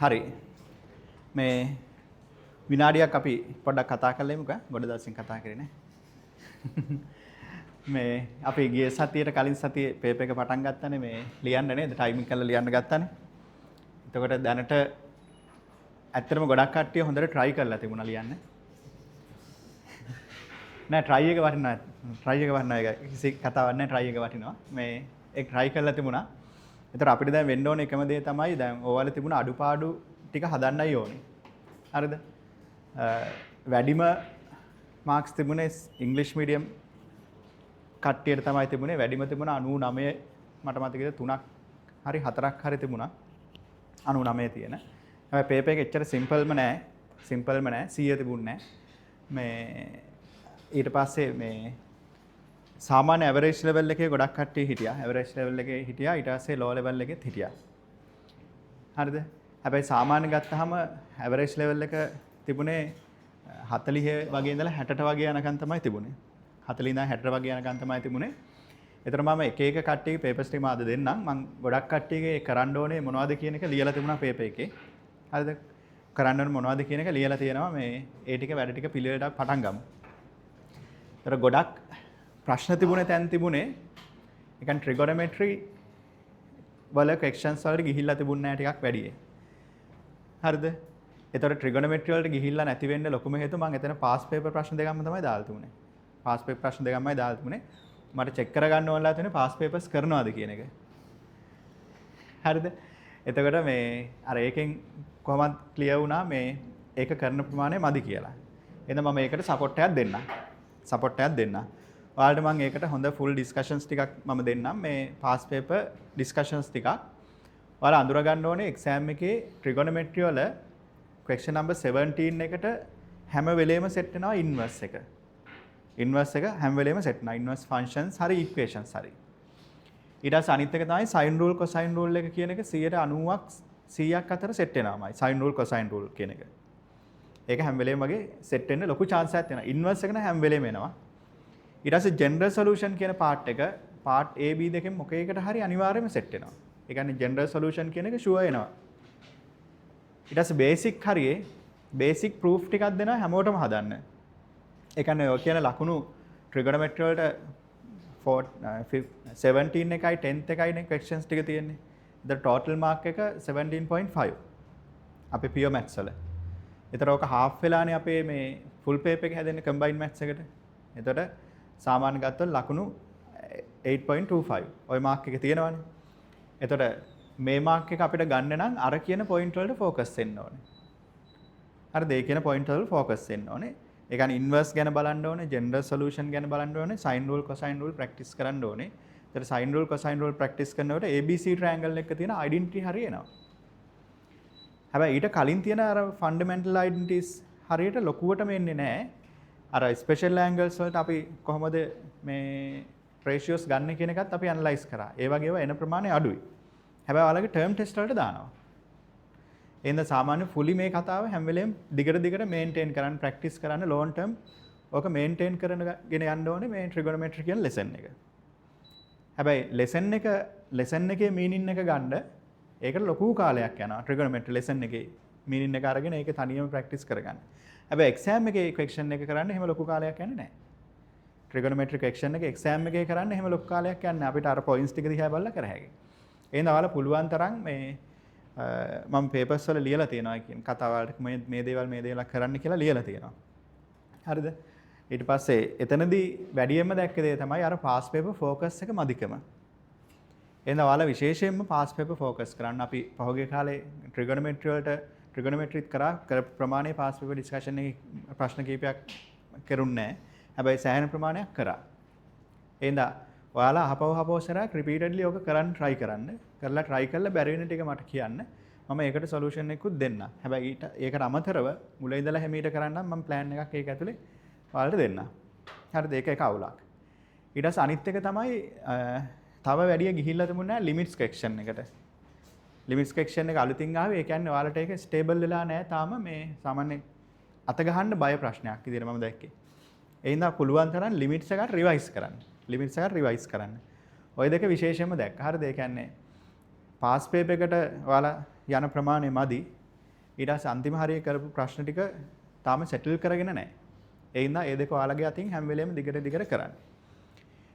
හරි මේ විනාඩියක් අපි පොඩ්ඩක් කතා කරලමුක ගොඩ දවසින් කතා කරේ නේ. මේ අපි ගිය සතියේ කලින් සතියේ පේපර් එක පටන් ගත්තානේ මේ ලියන්න නේද ටයිමින් කරලා ලියන්න ගත්තානේ. එතකොට දැනට ඇත්තටම ගොඩක් කට්ටිය හොඳට try කරලා තිබුණා ලියන්න. නෑ try එක වටිනවා ඒක කිසි කතාවක් නෑ try එක වටිනවා. මේ ඒක try කරලා තිබුණා. ඒතර අපිට දැන් වෙන්න ඕනේ එකම දේ තමයි දැන් ඕවල තිබුණ අඩුපාඩු ටික හදන්නයි ඕනේ. හරිද? වැඩිම මාක්ස් තිබුණේ ඉංග්‍රීසි මීඩියම් කට්ටියට තමයි තිබුණේ. වැඩිම තිබුණා 99 මට මතකද 3ක් හරි 4ක් හරි තිබුණා. 99 තියෙන. හැබැයි පේපර් එක එච්චර සිම්පල්ම නෑ. 100 තිබුණේ නෑ. මේ ඊට පස්සේ මේ සාමාන්‍ය ඇවරේජ් ලෙවල් එකේ ගොඩක් කට්ටිය හිටියා. ඇවරේජ් ලෙවල් එකේ හිටියා. ඊට පස්සේ ලෝ ලෙවල් එකෙත් හිටියා. හරිද? හැබැයි සාමාන්‍ය ගත්තාම ඇවරේජ් ලෙවල් එක තිබුණේ 40 වගේ ඉඳලා 60ට වගේ යනකම් තමයි තිබුණේ. 40 ඉඳන් 60ට වගේ යනකම් තමයි තිබුණේ. ඒතර මම එක එක කට්ටියගේ පේපර්ස් ටික මාද දෙන්නම්. මම ගොඩක් කට්ටියගේ කරන්න ඕනේ මොනවද කියන එක ලියලා තිබුණා පේපර් එකේ. හරිද? කරන්න ඕනේ මොනවද කියන එක ලියලා තියෙනවා. මේ ඒ ටික වැඩ ටික පිළිවෙලට පටන් ගමු. ඒතර ගොඩක් ප්‍රශ්න තිබුණේ තැන් තිබුණේ ඒ කියන්නේ ට්‍රිගොනොමෙට්‍රි වල ක්වෙස්චන්ස් වලට ගිහිල්ලා තිබුණේ නැහැ ටිකක් වැඩියි. හරිද? ඒතර ට්‍රිගොනොමෙට්‍රි වලට ගිහිල්ලා නැති වෙන්න ලොකුම හේතුව මම එතන පාස් පේපර් ප්‍රශ්න දෙකක්ම තමයි දාලා තිබුණේ. පාස් පේපර් ප්‍රශ්න දෙකක්මයි දාලා තිබුණේ. මට චෙක් කරගන්න ඕනලා තියෙන්නේ පාස් පේපර්ස් කරනවාද කියන එක. හරිද? එතකොට මේ අර ඒකෙන් කොහොමද ක්ලියර් වුණා මේ ඒක කරන ප්‍රමාණය මදි කියලා. එහෙනම් මම ඒකට සපෝට් එකක් දෙන්නම්. ඔයාලට මම ඒකට හොඳ ෆුල් ඩිස්කෂන්ස් ටිකක් මම දෙන්නම් මේ පාස් පේපර් ඩිස්කෂන්ස් ටිකක්. ඔයාලා අඳුර ගන්න ඕනේ එක්සෑම් එකේ ට්‍රිගොනොමෙට්‍රි වල ක්වෙස්චන් නම්බර් 17 එකට හැම වෙලේම සෙට් වෙනවා ඉන්වර්ස් එක. ඉන්වර්ස් එක හැම වෙලේම සෙට් වෙනවා. ඉන්වර්ස් ෆන්ක්ෂන්ස් හරි ඉක්වේෂන්ස් හරි. ඊට පස්සේ අනිත් එක තමයි සයින් රූල් කොසයින් රූල් එක කියන එක 90%ක් අතර සෙට් වෙනවාමයි. සයින් රූල් කොසයින් රූල් කියන එක. ඒක හැම වෙලේම වගේ සෙට් වෙන්න ලොකු chance එකක් තියෙනවා. ඉන්වර්ස් එක නම් හැම වෙලේම එනවා. ඊට පස්සේ ජෙනරල් සොලියුෂන් කියන පාර්ට් එක පාර්ට් A B දෙකෙන් මොකේකට හරි අනිවාර්යයෙන්ම සෙට් වෙනවා. ඒ කියන්නේ ජෙනරල් සොලියුෂන් කියන එක ෂුවර් එනවා. ඊට පස්සේ බේසික් හරියේ බේසික් ප්‍රූෆ් ටිකක් දෙනවා හැමෝටම හදන්න. ඒ කියන්නේ ඔය කියන ලකුණු ට්‍රිගොනොමෙට්‍රි වලට 17 එකයි 10th එකයි නේ ක්වෙස්චන්ස් ටික තියෙන්නේ. the total mark එක 17.5 අපේ pure maths වල. ඒතර ඔක half වෙලානේ අපේ මේ full paper එක හැදෙන්නේ combined maths එකට. එතකොට සාමාන්‍ය ගත්තොත් ලකුණු 8.25 ওই මාක් එක තියෙනවනේ. එතකොට මේ මාක් එක අපිට ගන්න නම් අර කියන පොයින්ට් වලට ફોකස් වෙන්න ඕනේ. හරිද? ඒ කියන පොයින්ට් වල ફોකස් වෙන්න ඕනේ. ඒ කියන්නේ ඉන්වර්ස් ගැන බලන්න ඕනේ, ජෙනරල් සොලියුෂන් ගැන බලන්න ඕනේ, සයින් රූල් කොසයින් රූල් ප්‍රැක්ටිස් කරන්න ඕනේ. එතකොට සයින් රූල් කොසයින් රූල් ප්‍රැක්ටිස් කරනකොට ABC ට්‍රයැන්ගල් එක තියෙන ඩෙන්ටිටි හරියනවා. හැබැයි ඊට කලින් තියෙන අර ෆන්ඩමෙන්ටල් ඩෙන්ටිටිස් හරියට ලොකුවටම එන්නේ නැහැ. අර ස්පෙෂල් ඇන්ගල්ස් වලට අපි කොහොමද මේ රේෂියෝස් ගන්න කියන එකත් අපි ඇනලයිස් කරා. ඒ වගේ ඒවා එන ප්‍රමාණය අඩුයි. හැබැයි ඔයාලගේ ටර්ම් ටෙස්ට් වලට දානවා. එහෙනම් සාමාන්‍ය ෆුලි මේ කතාව හැම වෙලේම දිගට මේන්ටේන් කරන්න ප්‍රැක්ටිස් කරන්න ලොන් ටර්ම් ඕක මේන්ටේන් කරගෙන යන්න ඕනේ මේ ට්‍රිගොනොමෙට්‍රි කියන ලෙසන් එක. හැබැයි ලෙසන් එකේ මීනින් එක ගන්න ඒකට ලොකු කාලයක් යනවා ට්‍රිගොනොමෙට්‍රි ලෙසන් එකේ මීනින් එක අරගෙන ඒක තනියම ප්‍රැක්ටිස් කරගන්න. හැබැයි එක්සෑම් එකේ ඉක්වේෂන් එක කරන්න එහෙම ලොකු කාලයක් යන්නේ නැහැ. ට්‍රිගොනොමෙට්‍රි ඉක්වේෂන් එක එක්සෑම් එකේ කරන්න එහෙම ලොකු කාලයක් යන්නේ නැහැ. අපිට අර පොයින්ට්ස් ටික දිහා බලලා කර හැකියි. එහෙනම් ඔයාලා පුළුවන් තරම් මේ මම පේපර්ස් වල ලියලා තියෙනවා කියන කතාව වලට මේ දේවල් කරන්න කියලා ලියලා තියෙනවා. හරිද? ඊට පස්සේ එතනදී වැඩියෙන්ම දැක්ක දේ තමයි අර පාස් පේපර් ફોකස් එක මදිකම. එහෙනම් ඔයාලා විශේෂයෙන්ම පාස් පේපර් ફોකස් කරන්න. අපි පහුගිය කාලේ ට්‍රිගොනොමෙට්‍රිත් කර ප්‍රමාණයේ පාස් පේපර් ඩිස්කෂන් එකේ ප්‍රශ්න කීපයක් කරුන්නේ නැහැ. හැබැයි සෑහෙන ප්‍රමාණයක් කරා. එහෙනම් ඔයාලා අහපවසරක් රිපීටඩ්ලි ඔක කරන්න try කරන්න. කරලා try කරලා බැරි වෙන ටික මට කියන්න. මම ඒකට සොලියුෂන් එකකුත් දෙන්න. හැබැයි ඒකට අමතරව මුල ඉඳලා හැමීට කරන්නම් මම plan එකක් ඒක ඇතුලේ ඔයාලට දෙන්න. හරිද? ඒක එක අවුලක්. ඊට පස්සේ අනිත් එක තමයි තව වැඩිය ගිහිල්ලා තිබුණේ නැහැ ලිමිට්ස් සෙක්ෂන් එකට. ලිමිට්ස් සෙක්ෂන් එක අලුතින් ආවේ. ඒ කියන්නේ ඔයාලට ඒක ස්ටේබල් වෙලා නැහැ තාම මේ සාමාන්‍ය අත ගහන්න බය ප්‍රශ්නයක් විදිහට මම දැක්කේ. ඒ හින්දා පුළුවන් තරම් ලිමිට්ස් එකට රිවයිස් කරන්න. ලිමිට්ස් එකට රිවයිස් කරන්න. ওই දෙක විශේෂයෙන්ම දැක්ක. හරිද? ඒ කියන්නේ පාස් පේපර් එකට ඔයාලා යන ප්‍රමාණය මදි. ඊට පස්සේ අන්තිම හරිය කරපු ප්‍රශ්න ටික තාම සෙටල් කරගෙන නැහැ. ඒ හින්දා ඒ දෙක ඔයාලගේ අතින් හැම වෙලේම දිගට කරන්න.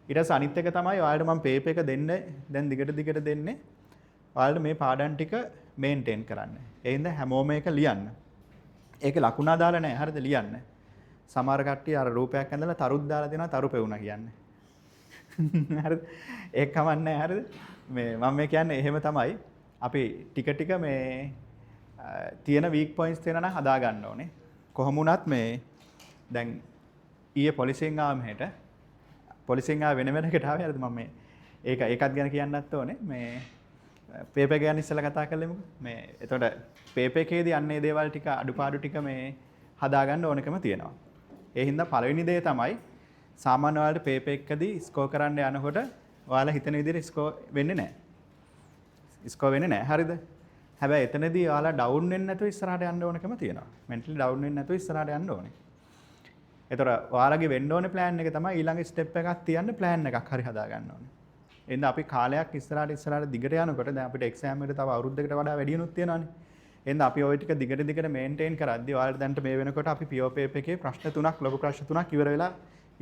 ඊට පස්සේ අනිත් එක තමයි ඔයාලට මම පේපර් එක දෙන්නේ දැන් දිගට දෙන්නේ. ඔයාලට මේ පාඩම් ටික මේන්ටේන් කරන්න. ඒ හින්දා හැමෝම එක ලියන්න. ඒක ලකුණා දාලා නැහැ. හරිද ලියන්න. සමහර කට්ටිය අර රූපයක් ඇඳලා තරුත් දාලා දෙනවා තරු පෙවුනා කියන්නේ. හරිද? ඒක කමන්නේ හරිද? මේ මම මේ කියන්නේ එහෙම තමයි. අපි ටික මේ තියෙන weak points තියෙනවා නම් හදා ගන්න ඕනේ. කොහොම වුණත් මේ දැන් ඊයේ පොලිසියෙන් ආව මෙහෙට. පොලිසියෙන් ආව වෙන එකකට ආවේ හරිද මම මේ ඒකත් ගැන කියන්නත් ඕනේ. මේ පේපර් ගැන ඉස්සෙල්ලා කතා කරලමුකෝ. මේ එතකොට පේපර් එකේදී අන්නේ දේවල් ටික අඩුපාඩු ටික මේ හදා ගන්න ඕනකම තියෙනවා. ඒ හින්දා පළවෙනි දේ තමයි සාමාන්‍ය ඔයාලට පේපර් එකකදී ස්කෝර් කරන්න යනකොට ඔයාලා හිතන විදිහට ස්කෝර් වෙන්නේ නැහැ. ස්කෝර් වෙන්නේ නැහැ. හරිද? හැබැයි එතනදී ඔයාලා ඩවුන් වෙන්නේ නැතුව ඉස්සරහට යන්න ඕනකම තියෙනවා. මෙන්ටලි ඩවුන් වෙන්නේ නැතුව ඉස්සරහට යන්න ඕනේ. ඒතර ඔයාලගේ වෙන්න ඕනේ ප්ලෑන් එක තමයි ඊළඟ ස්ටෙප් එකක් තියන්න ප්ලෑන් එකක් හරි හදා ගන්න ඕනේ. එහෙනම් අපි කාලයක් ඉස්සරහට දිගට යනකොට දැන් අපිට එක්සෑම් එකට තව අවුරුද්දකට වඩා වැඩියුනුත් තියෙනවානේ. එහෙනම් අපි ওই ටික දිගට මේන්ටේන් කරද්දී ඔයාලට දැන්ට මේ වෙනකොට අපි පියෝ පේපර් එකේ ප්‍රශ්න 3ක් ලොකු ප්‍රශ්න 3ක්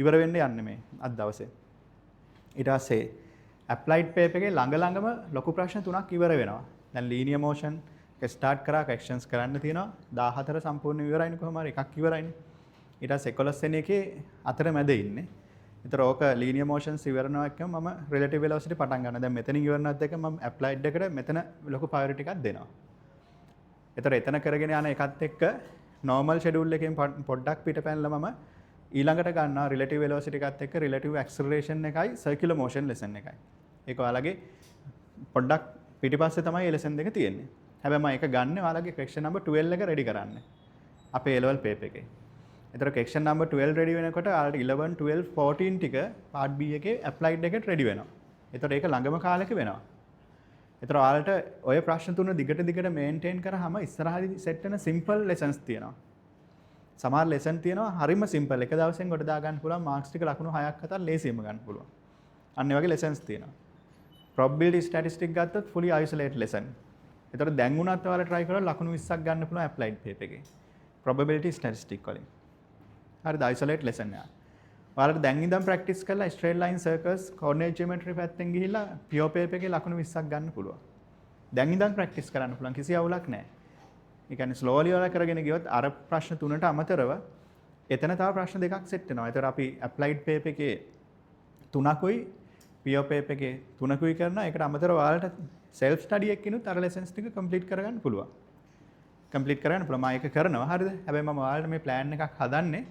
ඉවර වෙන්න යන්නේ මේ අද දවසේ. ඊට පස්සේ ඇප්ලයිඩ් පේපර් එකේ ළඟම ලොකු ප්‍රශ්න 3ක් ඉවර වෙනවා. දැන් ලීනියර් මොෂන් එක ස්ටාර්ට් කරා කැක්ෂන්ස් කරන්න තියෙනවා. 14 සම්පූර්ණ ඉවරයිනේ කොහොම හරි එකක් ඉවරයිනේ. ඊට පස්සේ 11 වෙනි එකේ අතර මැද ඉන්නේ. ඒතර ඕක ලීනියර් මොෂන්ස් ඉවරනවා එක්කම මම රිලටිව් වෙලොසිටි පටන් ගන්නවා. දැන් මෙතනින් ඉවරනත් එක්ක මම ඇප්ලයිඩ් එකට මෙතන ලොකු ප්‍රයොරිටි එකක් දෙනවා. ඒතර එතන කරගෙන යන එකත් එක්ක නෝමල් ෂෙඩියුල් එකෙන් පොඩ්ඩක් පිටපැනලා මම ඊළඟට ගන්නවා රිලටිව් වෙලොසිටි එකත් එක්ක රිලටිව් ඇක්සලරේෂන් එකයි සර්කියුලර් මොෂන් ලෙසන් එකයි. ඒක ඔයාලගේ පොඩ්ඩක් පිටිපස්සේ තමයි ලෙසන් දෙක තියෙන්නේ. හැබැයි මම ඒක ගන්න ඔයාලගේ ක්වෙස්චන් නම්බර් 12 එක රෙඩි කරන්න. අපේ A level paper එකේ. ඒතර ක්වෙස්චන් නම්බර් 12 රෙඩි වෙනකොට ඔයාලට 11 12 14 ටික part B එකේ ඇප්ලයිඩ් එකට රෙඩි වෙනවා. ඒතර ඒක ළඟම කාලෙක වෙනවා. ඒතර ඔයාලට ඔය ප්‍රශ්න තුන දිගට මේන්ටේන් කරාම ඉස්සරහදී සෙට් වෙන සිම්පල් ලෙසන්ස් තියෙනවා. සමහර ලෙසන් තියෙනවා හරිම සිම්පල්. එක දවසෙන් කොට දා ගන්න පුළුවන් මාක්ස් ටික ලකුණු 6ක් 7ක් ලේසියෙන්ම ගන්න පුළුවන්. අන්න ඒ වගේ ලෙසන්ස් තියෙනවා. probability statistic ගත්තොත් fully isolated lesson. ඒතර දැන් උනත් ඔයාලා try කරලා ලකුණු 20ක් ගන්න පුළුවන් applied paper එකේ. probability statistic වලින්. හරිද isolated lesson එක. ඔයාලට දැන් ඉඳන් practice කරලා straight line circles coordinate geometry පැත්තෙන් ගිහිල්ලා pure paper එකේ ලකුණු 20ක් ගන්න පුළුවන්. දැන් ඉඳන් practice කරන්න පුළුවන් කිසි අවුලක් නැහැ. ඒ කියන්නේ slowly ඔයාලා කරගෙන ගියොත් අර ප්‍රශ්න තුනට අමතරව එතන තව ප්‍රශ්න දෙකක් set වෙනවා. ඒතර අපි applied paper එකේ 3කුයි pure paper එකේ 3කුයි කරනවා. ඒකට අමතරව ඔයාලට self study එකකිනුත් අර lessons ටික complete කරගන්න පුළුවන්. complete කරගන්න පුළුවන්. මම ඒක කරනවා. හරිද? හැබැයි මම ඔයාලට මේ plan එකක් හදන්නේ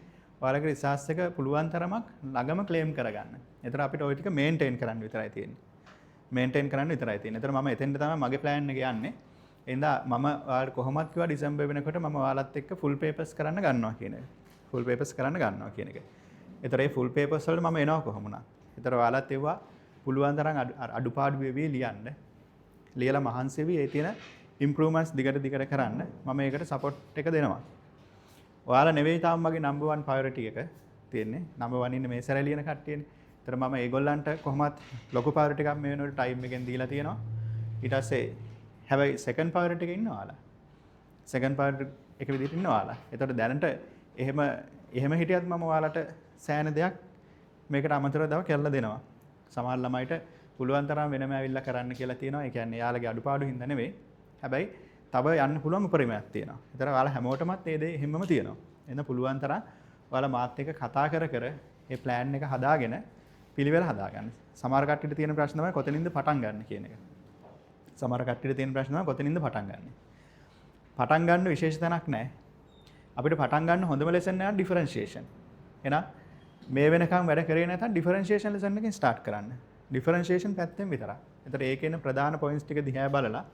ඔයාලගේ research එක පුළුවන් තරමක් ළඟම claim කරගන්න. ඒතර අපිට ওই ටික maintain කරන්න විතරයි තියෙන්නේ. maintain කරන්න විතරයි තියෙන්නේ. ඒතර මම එතෙන්ට තමයි මගේ plan එක යන්නේ. එහෙනම් මම ඔයාලට කොහොමත් කිව්වා ඩිසෙම්බර් වෙනකොට මම ඔයාලත් එක්ක full papers කරන්න ගන්නවා කියන එක. full papers කරන්න ගන්නවා කියන එක. ඒතර ඒ full papers වලට මම එනවා කොහොම වුණා. ඒතර ඔයාලත් ඒවා පුළුවන් තරම් අඩුපාඩු වෙවි ලියන්න. ලියලා මහන්සි වෙවි ඒ තියෙන improvements දිගට කරන්න. මම ඒකට support එක දෙනවා. ඔයාලා නෙවෙයි තාම මගේ number 1 priority එක තියෙන්නේ. number 1 ඉන්නේ මේ සැරේ ලියන කට්ටියනේ. ඒතර මම ඒගොල්ලන්ට කොහොමත් ලොකු priority එකක් මේ වෙනකොට time එකෙන් දීලා තියෙනවා. ඊට පස්සේ හැබැයි second priority එකේ ඉන්නවා ඔයාලා. second priority එක විදිහට ඉන්නවා ඔයාලා. ඒතකොට දැනට එහෙම හිටියත් මම ඔයාලට සෑහෙන දෙයක් මේකට අමතරව දව කරලා දෙනවා. සමහර ළමයිට පුළුවන් තරම් වෙනම ඇවිල්ලා කරන්න කියලා තියෙනවා. ඒ කියන්නේ යාළගේ අඩුපාඩු හින්දා නෙවෙයි. හැබැයි තව යන්න පුළුවන් උපරිමයක් තියෙනවා. ඒතර ඔයාලා හැමෝටමත් මේ දේ හැමම තියෙනවා. එහෙනම් පුළුවන් තරම් ඔයාලා මාත් එක්ක කතා කර මේ plan එක හදාගෙන පිළිවෙල හදාගන්න. සමහර කට්ටියට තියෙන ප්‍රශ්න තමයි කොතනින්ද පටන් ගන්න කියන එක. සමහර කට්ටියට තියෙන ප්‍රශ්න තමයි කොතනින්ද පටන් ගන්න. පටන් ගන්න විශේෂ තැනක් නැහැ. අපිට පටන් ගන්න හොඳම lesson එක differentiation. එහෙනම් මේ වෙනකම් වැඩ කරේ නැත්නම් differentiation lesson එකෙන් start කරන්න. differentiation පැත්තෙන් විතරයි. ඒතර ඒකේ ඉන්න ප්‍රධාන points ටික දිහා බලලා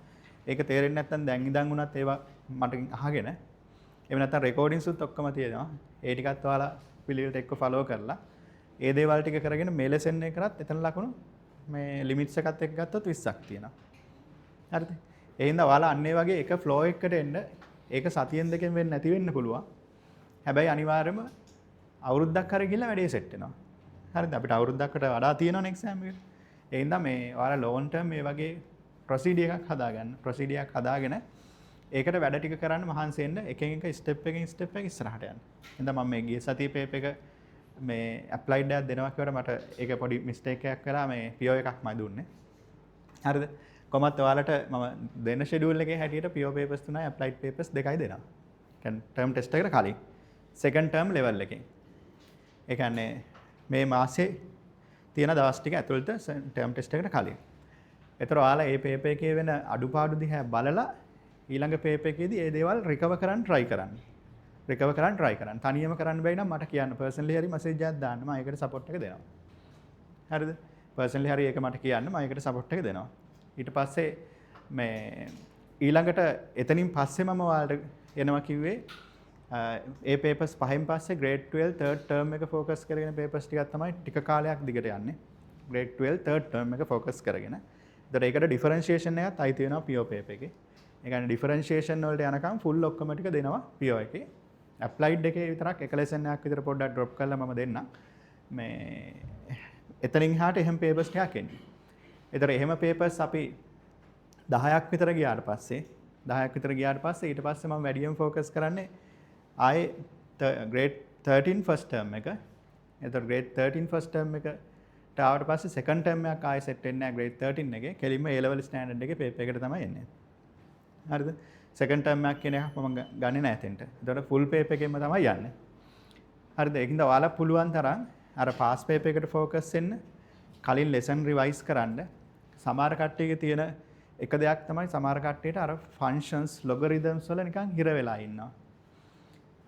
ඒක තේරෙන්නේ නැත්නම් දැන් ඉඳන් උනත් ඒවා මට අහගෙන එහෙම නැත්නම් recordings උත් ඔක්කොම තියෙනවා. ඒ ටිකත් ඔයාලා පිළිවෙලට එක්ක follow කරලා ඒ දේවල් ටික කරගෙන මේ lesson එක කරත් එතන ලකුණු මේ limits එකත් එක්ක ගත්තොත් 20ක් තියෙනවා. හරිද? ඒ හින්දා ඔයාලා අන්න ඒ වගේ එක flow එකකට එන්න ඒක සතියෙන් දෙකෙන් වෙන්නේ නැති වෙන්න පුළුවන්. හැබැයි අනිවාර්යයෙන්ම අවුරුද්දක් හරි ගිහලා වැඩේ සෙට් වෙනවා. හරිද? අපිට අවුරුද්දකට වඩා තියෙනවනේ එක්සෑම් එකට. ඒ හින්දා මේ ඔයාලා long term මේ වගේ procedure එකක් හදාගන්න. procedure එකක් හදාගෙන ඒකට වැඩ ටික කරන්න මහන්සි වෙන්න එකෙන් එක ස්ටෙප් එකකින් ස්ටෙප් එක ඉස්සරහට යන්න. එහෙනම් මම මේ ගිය සතියේ පේපර් එක මේ ඇප්ලයිඩ් එකක් දෙනවා කියවට මට ඒක පොඩි මිස්ටේක් එකක් වෙලා මේ PO එකක්මයි දුන්නේ. හරිද? කොහොමත් ඔයාලට මම දෙන ෂෙඩියුල් එකේ හැටියට PO papers 3යි ඇප්ලයිඩ් papers 2යි දෙනවා. කියන්නේ ටර්ම් ටෙස්ට් එකට කලින් සෙකන්ඩ් ටර්ම් ලෙවල් එකෙන්. ඒ කියන්නේ මේ මාසේ තියෙන දවස් ටික ඇතුළත ටර්ම් ටෙස්ට් එකට කලින්. ඒතර ඔයාලා මේ පේපර් එකේ වෙන අඩුපාඩු දිහා බලලා ඊළඟ පේපර් එකේදී මේ දේවල් රිකවර් කරන්න try කරන්න. රිකවර් කරන්න try කරන්න. තනියම කරන්න බැරි නම් මට කියන්න පර්සනලි හරි මැසේජ් එකක් දාන්න මම ඒකට සපෝට් එක දෙනවා. හරිද? පර්සනලි හරි ඒක මට කියන්න මම ඒකට සපෝට් එක දෙනවා. ඊට පස්සේ මේ ඊළඟට එතනින් පස්සේ මම ඔයාලට එනවා කිව්වේ ඒ papers පහෙන් පස්සේ grade 12 third term එක focus කරගෙන papers ටිකක් තමයි ටික කාලයක් දිගට යන්නේ. grade 12 third term එක focus කරගෙන. ඒතර ඒකට differentiation එකත් අයිති වෙනවා PO paper එකේ. ඒ කියන්නේ differentiation වලට යනකම් full ඔක්කොම ටික දෙනවා PO එකේ. applied එකේ විතරක් එක lesson එකක් විතර පොඩ්ඩක් drop කරලා මම දෙන්නම්. මේ එතනින් එහාට එහෙම papers ටිකක් එන්නේ. ඒතර එහෙම papers අපි 10ක් විතර ගියාට පස්සේ ඊට පස්සේ මම වැඩියෙන් focus කරන්නේ ආයේ grade 13 first term එක. ඒතර grade 13 first term එකට ආවට පස්සේ second term එකක් ආයේ set වෙන්නේ නැහැ grade 13 එකේ. කෙලින්ම A level standard එකේ paper එකට තමයි එන්නේ. හරිද? second term එකක් කියන එක මම ගන්නේ නැහැ එතෙන්ට. ඒතකොට full paper එකෙන්ම තමයි යන්නේ. හරිද? ඒකින්ද ඔයාලා පුළුවන් තරම් අර pass paper එකට focus වෙන්න කලින් lesson revise කරන්න. සමහර කට්ටියගේ තියෙන එක දෙයක් තමයි සමහර කට්ටියට අර functions logarithms වල නිකන් හිර වෙලා ඉන්නවා.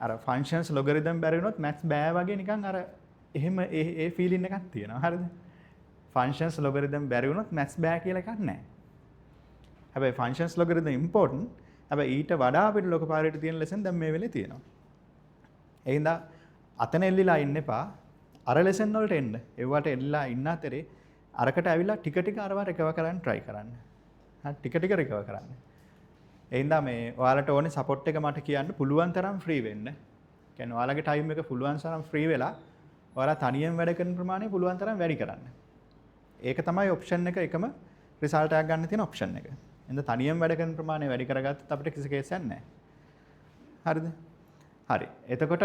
අර functions logarithm බැරි වුණොත් maths බෑ වගේ නිකන් අර එහෙම ඒ feeling එකක් තියෙනවා. හරිද? functions logarithm බැරි වුණොත් maths බෑ කියලා එකක් නැහැ. හැබැයි functions logarithm important. හැබැයි ඊට වඩා අපිට ලොකු පාරේට තියෙන lesson දැන් මේ වෙලේ තියෙනවා. ඒ හින්දා අතන එල්ලිලා ඉන්න එපා. අර lesson වලට එන්න. ඒවට එල්ලලා ඉන්න අතරේ අරකට ඇවිල්ලා ටික ටික අරවා recover කරන්න try කරන්න. හරි ටික ටික recover කරන්න. ඒ හින්දා මේ ඔයාලට ඕනේ support එක මට කියන්න පුළුවන් තරම් free වෙන්න. කියන්නේ ඔයාලගේ time එක පුළුවන් තරම් free වෙලා ඔයාලා තනියෙන් වැඩ කරන ප්‍රමාණය පුළුවන් තරම් වැඩි කරන්න. ඒක තමයි option එක එකම result එකක් ගන්න තියෙන option එක. එහෙනම් තනියෙන් වැඩ කරන ප්‍රමාණය වැඩි කරගත්තොත් අපිට කිසි කේස් එකක් නැහැ. හරිද? හරි. එතකොට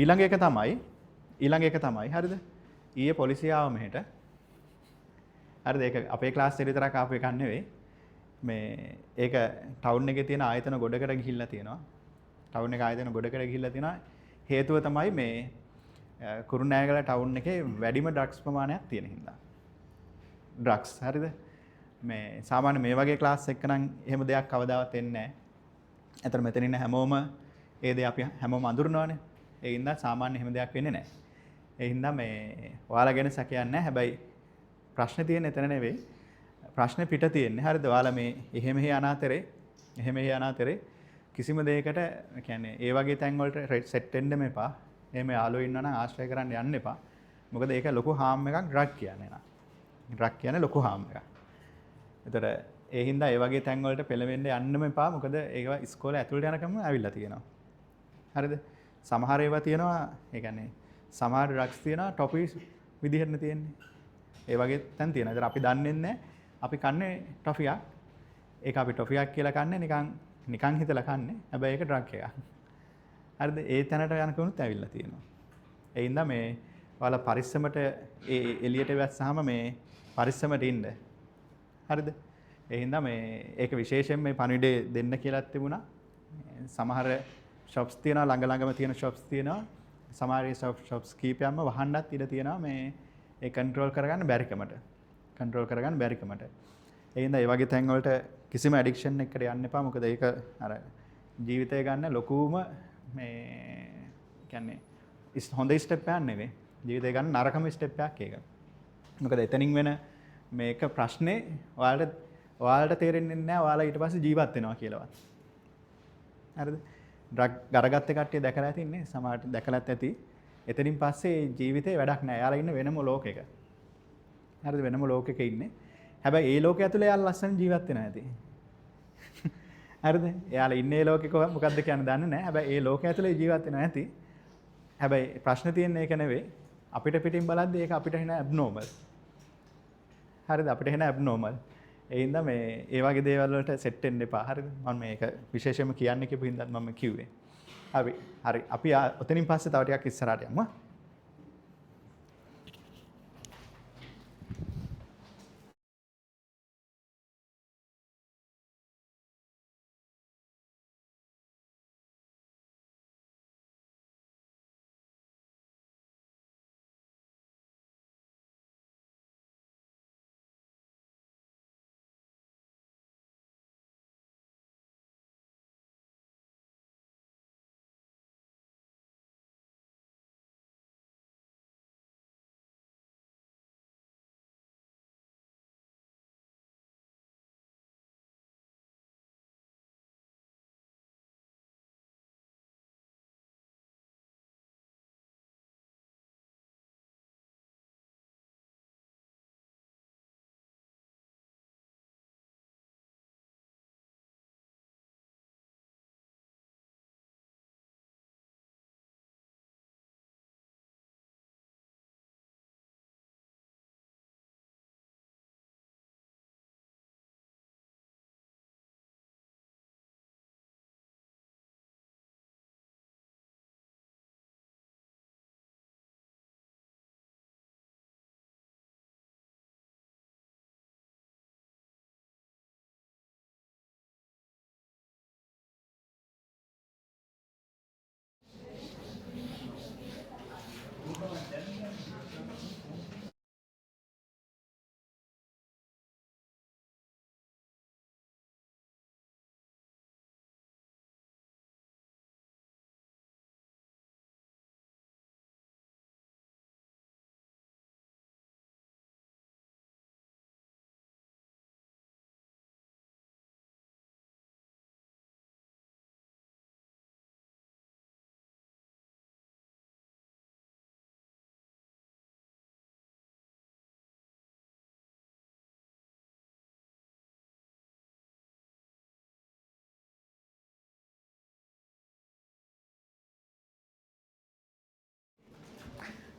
ඊළඟ එක තමයි හරිද? ඊයේ පොලිසිය ආව මෙහෙට. හරිද? ඒක අපේ ක්ලාස් එකේ විතරක් ආපු එකක් නෙවෙයි. මේ ඒක ටවුන් එකේ තියෙන ආයතන ගොඩකට ගිහිල්ලා තියෙනවා. ටවුන් එක ආයතන ගොඩකට ගිහිල්ලා තියෙනවා. හේතුව තමයි මේ කුරුණෑගල ටවුන් එකේ වැඩිම ඩ්‍රග්ස් ප්‍රමාණයක් තියෙන හින්දා. ඩ්‍රග්ස් හරිද? මේ සාමාන්‍ය මේ වගේ ක්ලාස් එකක නම් එහෙම දෙයක් කවදාවත් එන්නේ නැහැ. ඒතර මෙතන ඉන්න හැමෝම ඒ දේ අපි හැමෝම අඳුරනවානේ. ඒ හින්දා සාමාන්‍ය එහෙම දෙයක් වෙන්නේ නැහැ. ඒ හින්දා මේ ඔයාලා ගැන සැකයක් නැහැ. හැබැයි ප්‍රශ්නේ තියෙන්නේ එතන නෙවෙයි. ප්‍රශ්නේ පිට තියෙන්නේ. හරිද? ඔයාලා මේ එහෙම යන අතරේ කිසිම දෙයකට කියන්නේ ඒ වගේ තැන් වලට සෙට් වෙන්න එපා. එහෙම යාළුවෝ ඉන්නවා නම් ආශ්‍රය කරන්න යන්න එපා. මොකද ඒක ලොකු හාම් එකක් ඩ්‍රග් කියන්නේ නා. ඩ්‍රග් කියන්නේ ලොකු හාම් එකක්. ඒතර ඒ හින්දා ඒ වගේ තැන් වලට පෙළවෙන්න යන්නම එපා. මොකද ඒක ඉස්කෝලේ ඇතුළට යනකම් ඇවිල්ලා තියෙනවා. හරිද? සමහර ඒවා තියෙනවා. ඒ කියන්නේ සමහර ඩ්‍රග්ස් තියෙනවා ටොෆිස් විදිහට තියෙන්නේ. ඒ වගේ තැන් තියෙනවා. ඒතර අපි දන්නේ නැහැ. අපි කන්නේ ටොෆියක්. ඒක අපි ටොෆියක් කියලා කන්නේ නිකන් හිතලා කන්නේ. හැබැයි ඒක ඩ්‍රග් එකක්. හරිද? ඒ තැනට යනකමුත් ඇවිල්ලා තියෙනවා. ඒ හින්දා මේ ඔයාලා පරිස්සමට එළියට වැස්සාම මේ පරිස්සමට ඉන්න. හරිද? ඒ හින්දා මේ ඒක විශේෂයෙන් මේ පණිවිඩේ දෙන්න කියලා තිබුණා. සමහර shops තියෙනවා ළඟම තියෙන shops තියෙනවා. සමහර shops කීපයක්ම වහන්නත් ඉඩ තියෙනවා මේ ඒ control කරගන්න බැරිකමට. ඒ හින්දා ඒ වගේ තැන් වලට කිසිම addiction එකකට යන්න එපා. මොකද ඒක අර ජීවිතය ගන්න ලොකුම මේ කියන්නේ හොඳ ස්ටෙප් එකක් නෙවෙයි. ජීවිතය ගන්න නරකම ස්ටෙප් එකක් ඒක. මොකද එතනින් වෙන මේක ප්‍රශ්නේ ඔයාලට තේරෙන්නේ නැහැ ඔයාලා ඊට පස්සේ ජීවත් වෙනවා කියලාවත්. හරිද? ඩ්‍රග් අරගත්ත කට්ටිය දැකලා ඇතින්නේ සමහරට දැකලාත් ඇති. එතනින් පස්සේ ජීවිතේ වැඩක් නැහැ. එයාලා ඉන්නේ වෙනම ලෝකයක. හරිද? වෙනම ලෝකයක ඉන්නේ. හැබැයි ඒ ලෝකයේ ඇතුලේ එයාලා ලස්සන ජීවත් වෙනවා ඇති. හරිද? එයාලා ඉන්නේ ලෝකෙක මොකද්ද කියන්නේ දන්නේ නැහැ. හැබැයි ඒ ලෝකයේ ඇතුලේ ජීවත් වෙනවා ඇති. හැබැයි ප්‍රශ්නේ තියෙන්නේ ඒක නෙවෙයි. අපිට පිටින් බලද්දී ඒක අපිට එන ඇබ්නෝමල්. හරිද? අපිට එන ඇබ්නෝමල්. ඒ හින්දා මේ ඒ වගේ දේවල් වලට සෙට් වෙන්න එපා. හරිද? මම මේක විශේෂයෙන්ම කියන්න කියපු හින්දාත් මම කිව්වේ. හරි. හරි. අපි ඔතනින් පස්සේ තව ටිකක් ඉස්සරහට යමු.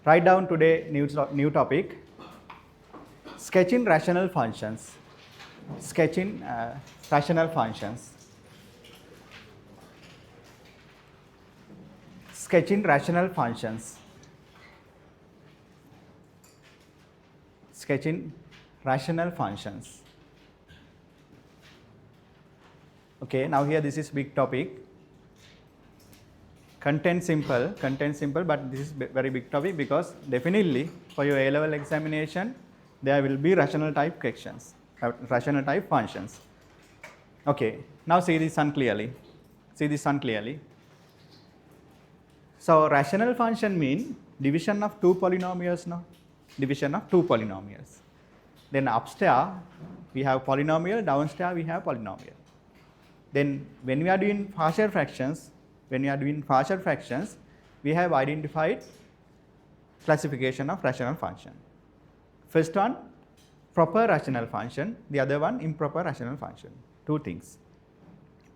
Write down today new topic. Sketching rational functions. Sketching rational functions. Sketching rational functions. Sketching rational functions. Okay, now here this is big topic. Content simple, but this is very big topic because definitely for your A-level examination, there will be rational type questions, rational type functions. Okay, now see this one clearly. See this one clearly. So rational function mean division of two polynomials, no? Division of two polynomials. Then upstairs we have polynomial, downstairs we have polynomial. Then when we are doing partial fractions, we have identified classification of rational function. First one, proper rational function. The other one, improper rational function. Two things,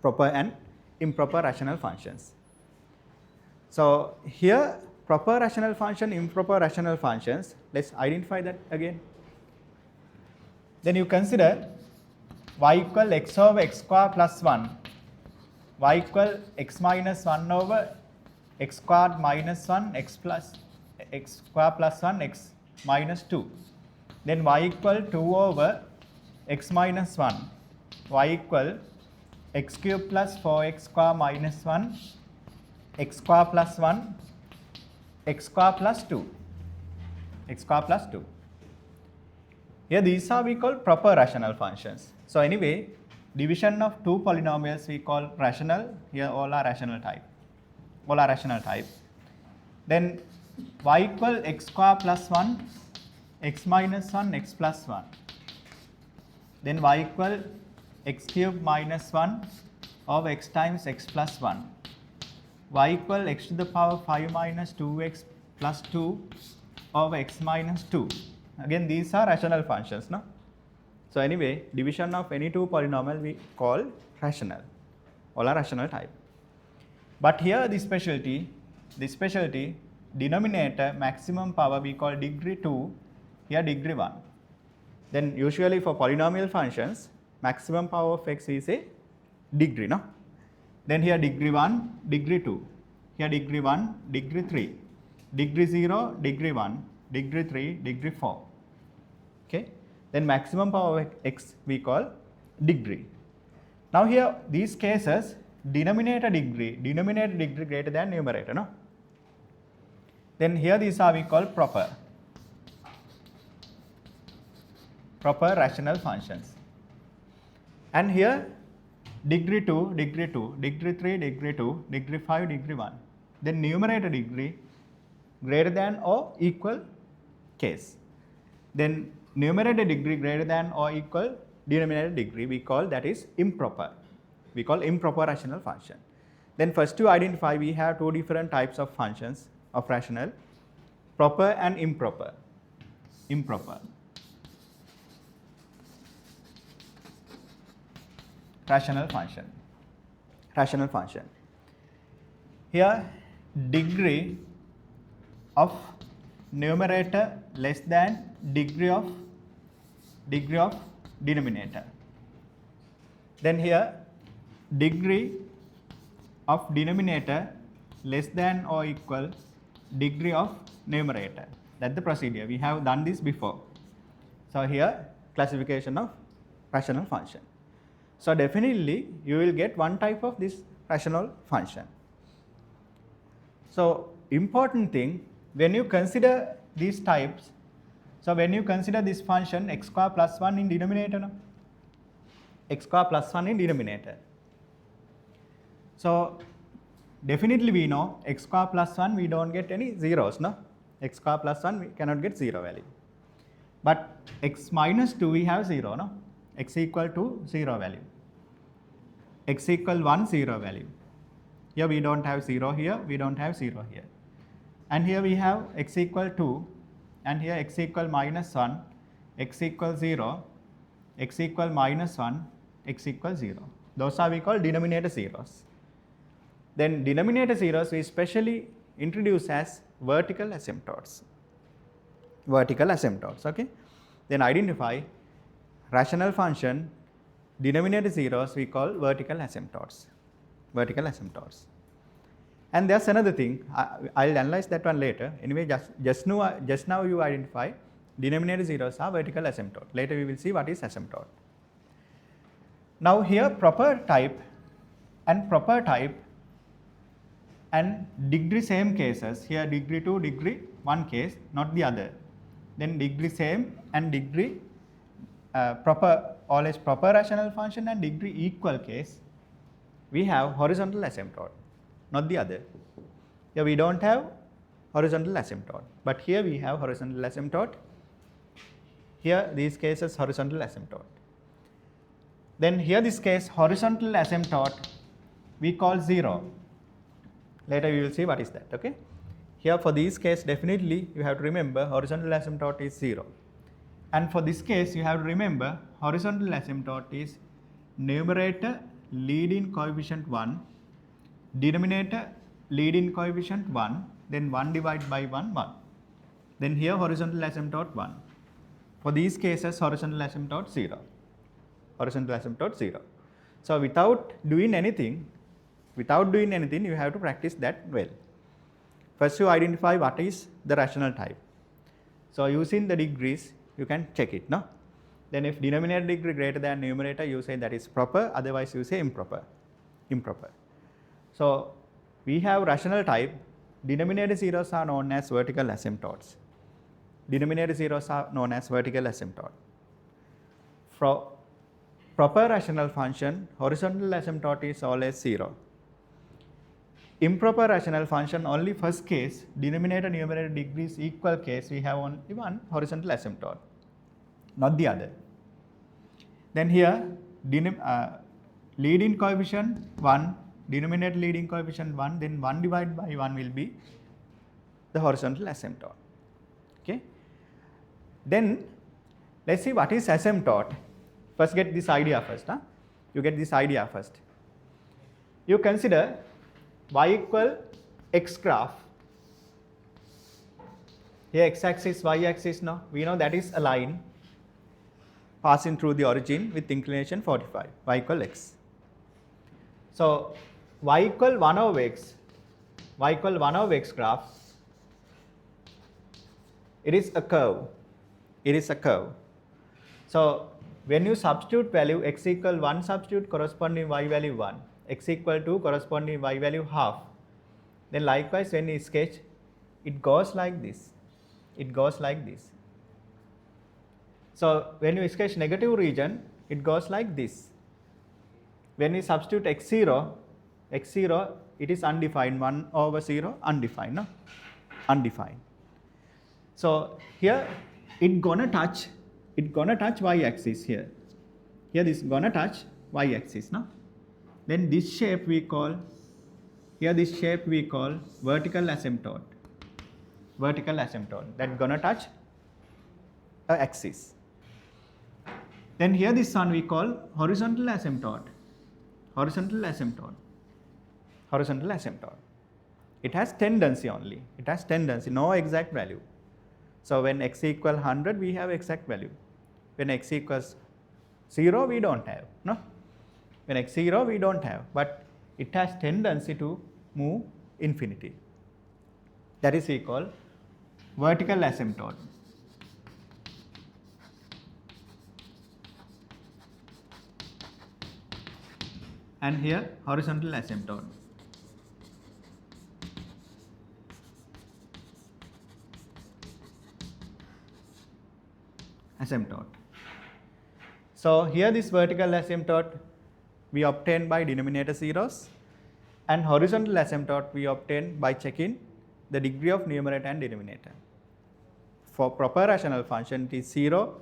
proper and improper rational functions. So here, proper rational function, improper rational functions. Let's identify that again. Then you consider y equal x over x square plus 1. Y equal x minus 1 over x squared minus 1 x square plus 1 x minus 2. Then y equal 2 over x minus 1. Y equal x cube plus 4x square minus 1 x square plus 1 x square plus 2. X square plus 2. Here these are we call proper rational functions. So anyway, division of two polynomials we call rational. Here all are rational type. All are rational type. Then y equal x square plus 1, x minus 1, x plus 1. Then y equal x cube minus 1 of x times x plus 1. Y equal x to the power 5 minus 2x plus 2 of x minus 2. Again these are rational functions, no? So anyway, division of any two polynomial we call rational. All are rational type. But here the specialty denominator maximum power we call degree 2, here degree 1. Then usually for polynomial functions, maximum power of x is a degree, no? Then here degree 1, degree 2, here degree 1, degree 3, degree 0, degree 1, degree 3, degree 4. Okay? Then maximum power of x we call degree. Now here these cases, denominator degree greater than numerator, no? Then here these are we call proper rational functions. And here degree 2, degree 2, degree 3, degree 2, degree 5, degree 1. Then numerator degree greater than or equal case. Then numerator degree greater than or equal denominator degree, we call that is improper. We call improper rational function. Then first to identify, we have two different types of functions of rational, proper and improper. Improper rational function. Here degree of numerator less than degree of denominator. Then here degree of denominator less than or equal degree of numerator. That's the procedure. We have done this before. So here classification of rational function. So definitely you will get one type of this rational function. So important thing, when you consider these types, so when you consider this function x square plus 1 in denominator, no? X square plus 1 in denominator. So definitely we know x square plus 1 we don't get any zeros, no? X square plus 1 we cannot get 0 value. But x minus 2 we have 0, no? X equal to 0 value. X equal 1, 0 value. Here we don't have 0 here, we don't have 0 here. And here we have x equal 2, and here x equal minus 1, x equal 0, x equal minus 1, x equal 0. Those are we call denominator zeros. Then denominator zeros we specially introduce as vertical asymptotes. Okay? Then identify rational function, denominator zeros we call vertical asymptotes. And there's another thing, I'll analyze that one later. Anyway, just now you identify denominator zeros are vertical asymptote. Later we will see what is asymptote. Now here proper type and degree same cases. Here degree 2, degree 1 case, not the other. Then degree same and degree proper, always proper rational function and degree equal case, we have horizontal asymptote, not the other. Here we don't have horizontal asymptote, but here we have horizontal asymptote. Here these cases horizontal asymptote. Then here this case horizontal asymptote we call 0. Later we will see what is that, okay? Here for this case definitely you have to remember horizontal asymptote is 0. And for this case you have to remember horizontal asymptote is numerator leading coefficient 1, denominator leading coefficient 1, then 1 divided by 1, 1. Then here horizontal asymptote 1. For these cases horizontal asymptote 0. So without doing anything you have to practice that well. First you identify what is the rational type. So using the degrees you can check it, no? Then if denominator degree greater than numerator, you say that is proper, otherwise you say improper. So we have rational type, denominator zeros are known as vertical asymptotes. For proper rational function, horizontal asymptote is always 0. Improper rational function, only first case, denominator numerator degrees equal case, we have only one horizontal asymptote, not the other. Then here leading coefficient 1, denominator leading coefficient 1, then 1 divided by 1 will be the horizontal asymptote. Okay. Then let's see what is asymptote. First get this idea first. You get this idea first. You consider y equal x graph. Here x axis, y axis, no? We know that is a line. passing through the origin with inclination 45, y equal x. So y equal 1 over x, y equal 1 over x graph, it is a curve. It is a curve. So when you substitute value x equal 1, substitute corresponding y value 1, x equal 2 corresponding y value half. Then likewise when you sketch, it goes like this. It goes like this. So when you sketch negative region, it goes like this. When we substitute x0, it is undefined, 1 over 0, undefined, no? Undefined. So here it gonna touch y-axis here. Here this gonna touch y-axis, no? Then this shape we call vertical asymptote. Vertical asymptote that gonna touch a axis. Then here this one we call horizontal asymptote. Horizontal asymptote. Horizontal asymptote. It has tendency only. It has tendency, no exact value. So when x equal 100, we have exact value. When x equals 0, we don't have, no? When x 0, we don't have, but it has tendency to move infinity. That is we call vertical asymptote. And here horizontal asymptote. Asymptote. So here this vertical asymptote we obtain by denominator zeros, and horizontal asymptote we obtain by checking the degree of numerator and denominator. For proper rational function it is 0.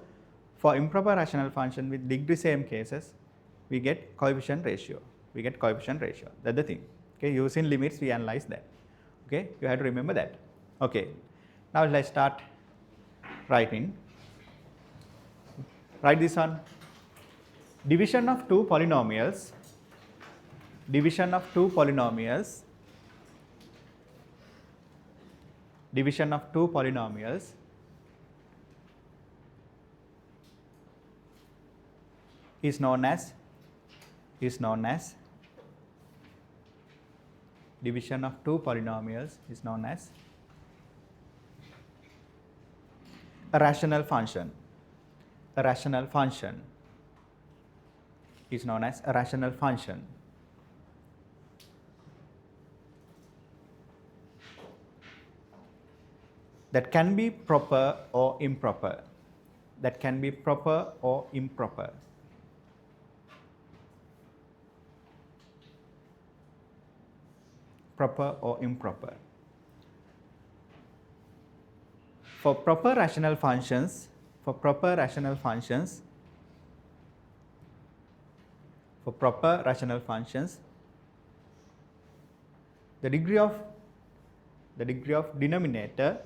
For improper rational function with degree same cases, we get coefficient ratio. That's the thing. Okay, using limits we analyze that. Okay, you have to remember that. Okay, now let's start writing. Write this one. Division of two polynomials. Division of two polynomials. Division of two polynomials is known as division of two polynomials is known as a rational function. A rational function is known as a rational function. That can be proper or improper. That can be proper or improper. Proper or improper. For proper rational functions, the degree of denominator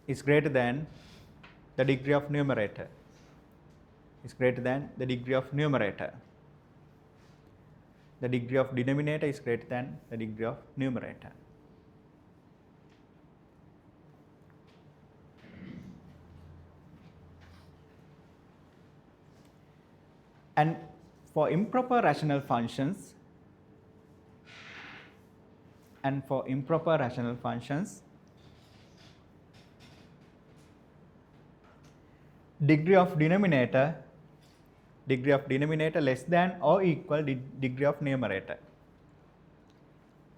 is greater than the degree of numerator. The degree of denominator is greater than the degree of numerator. And for improper rational functions, degree of denominator less than or equal degree of numerator.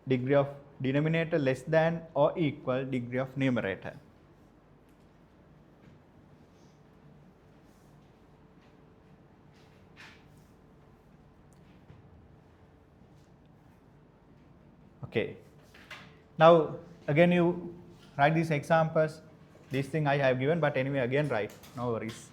Degree of denominator less than or equal degree of numerator. Okay. Now again you write these examples. This thing I have given, but anyway again write, no worries.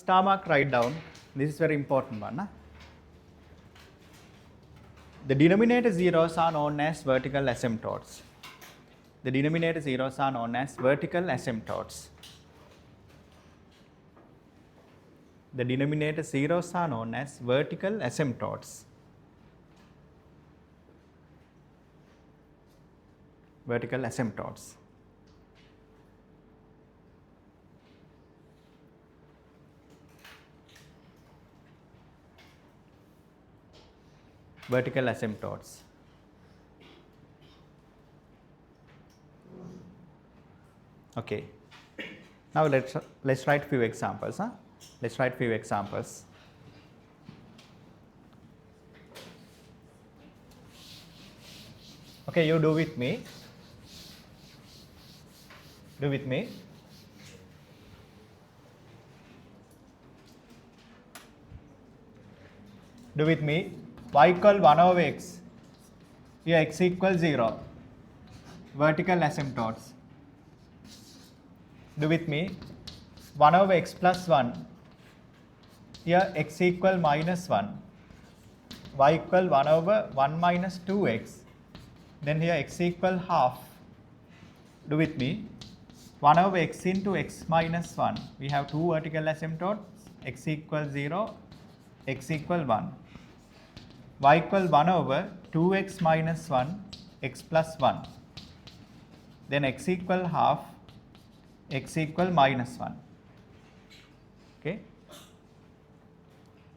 star mark, write down. This is very important one. Huh? The denominator zeros are known as vertical asymptotes. The denominator zeros are known as vertical asymptotes. The denominator zeros are known as vertical asymptotes. Vertical asymptotes. Vertical asymptotes. Okay. Now let's write few examples. Huh? Let's write few examples. Okay, you do with me. Do with me. Do with me. Y equal 1 over x. Here x equals 0. Vertical asymptotes. Do with me. 1 over x plus 1. Here x equal minus 1. Y equal 1 over 1 minus 2x. Then here x equal half. Do with me. 1 over x into x minus 1. We have two vertical asymptotes. X equal 0. X equal 1. Y equal 1 over 2x minus 1. X plus 1. Then x equal half. X equal minus 1. Okay.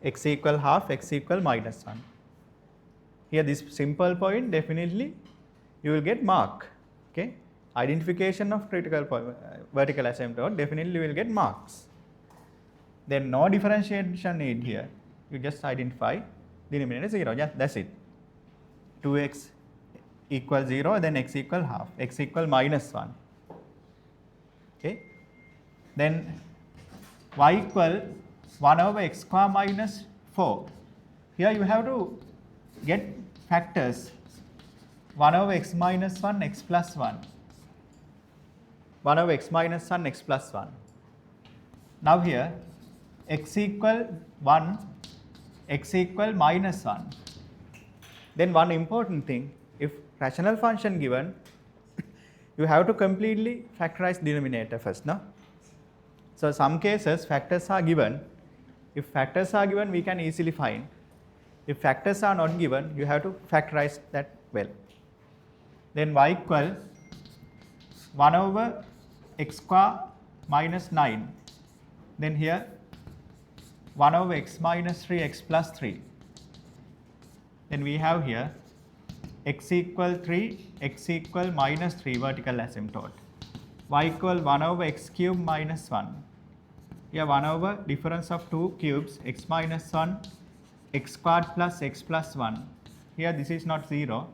X equal half. X equal minus 1. Here this simple point, definitely you will get mark. Okay. Identification of critical point, vertical asymptote, definitely you will get marks. Then no differentiation need here. You just identify denominator 0. Yeah, that's it. 2x equal 0, then x equal half. X equal minus 1. Okay. Then y equal 1 over x square minus 4. Here you have to get factors. 1 over x minus 1, x plus 1. 1 over x minus 1, x plus 1. Now here, x equal 1, x equal minus 1. Then one important thing, if rational function given, you have to completely factorize denominator first, no? So some cases factors are given. If factors are given, we can easily find. If factors are not given, you have to factorize that well. Then y equal 1 over x square minus 9. Then here 1 over x minus 3, x plus 3. Then we have here x equal 3, x equal minus 3 vertical asymptote. Y equal 1 over x cube minus 1. Here 1 over difference of two cubes, x minus 1, x squared plus x plus 1. Here this is not 0,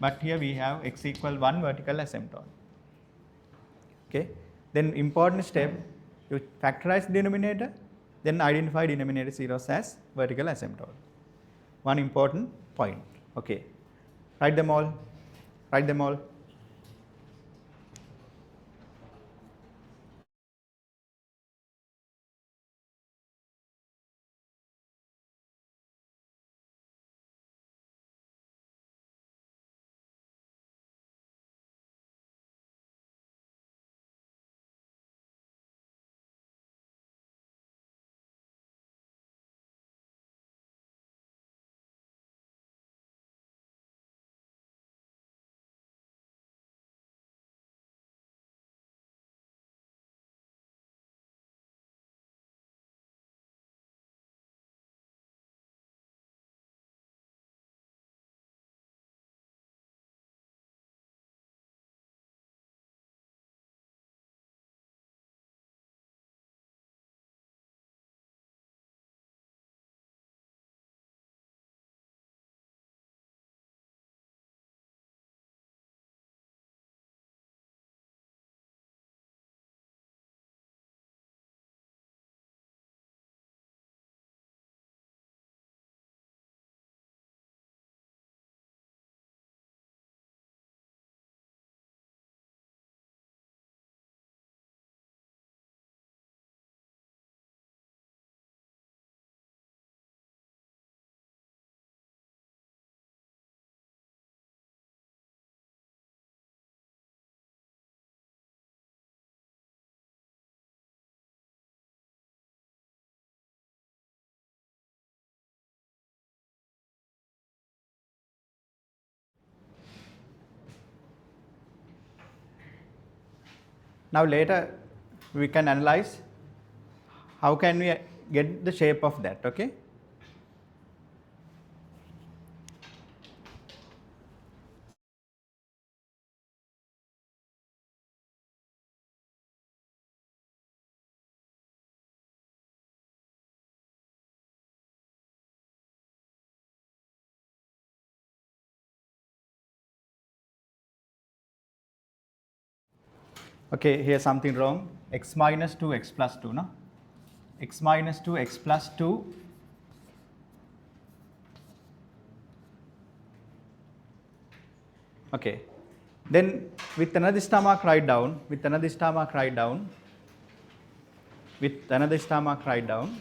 but here we have x equal 1 vertical asymptote. Okay. Then important step, you factorize denominator, then identify denominator zeros as vertical asymptote. One important point. Okay. Write them all. Write them all. Now later we can analyze how can we get the shape of that, okay? Okay, here's something wrong. X minus 2, x plus 2, no? X minus 2, x plus 2. Okay. Then with another star mark write down, with another star mark write down, with another star mark write down.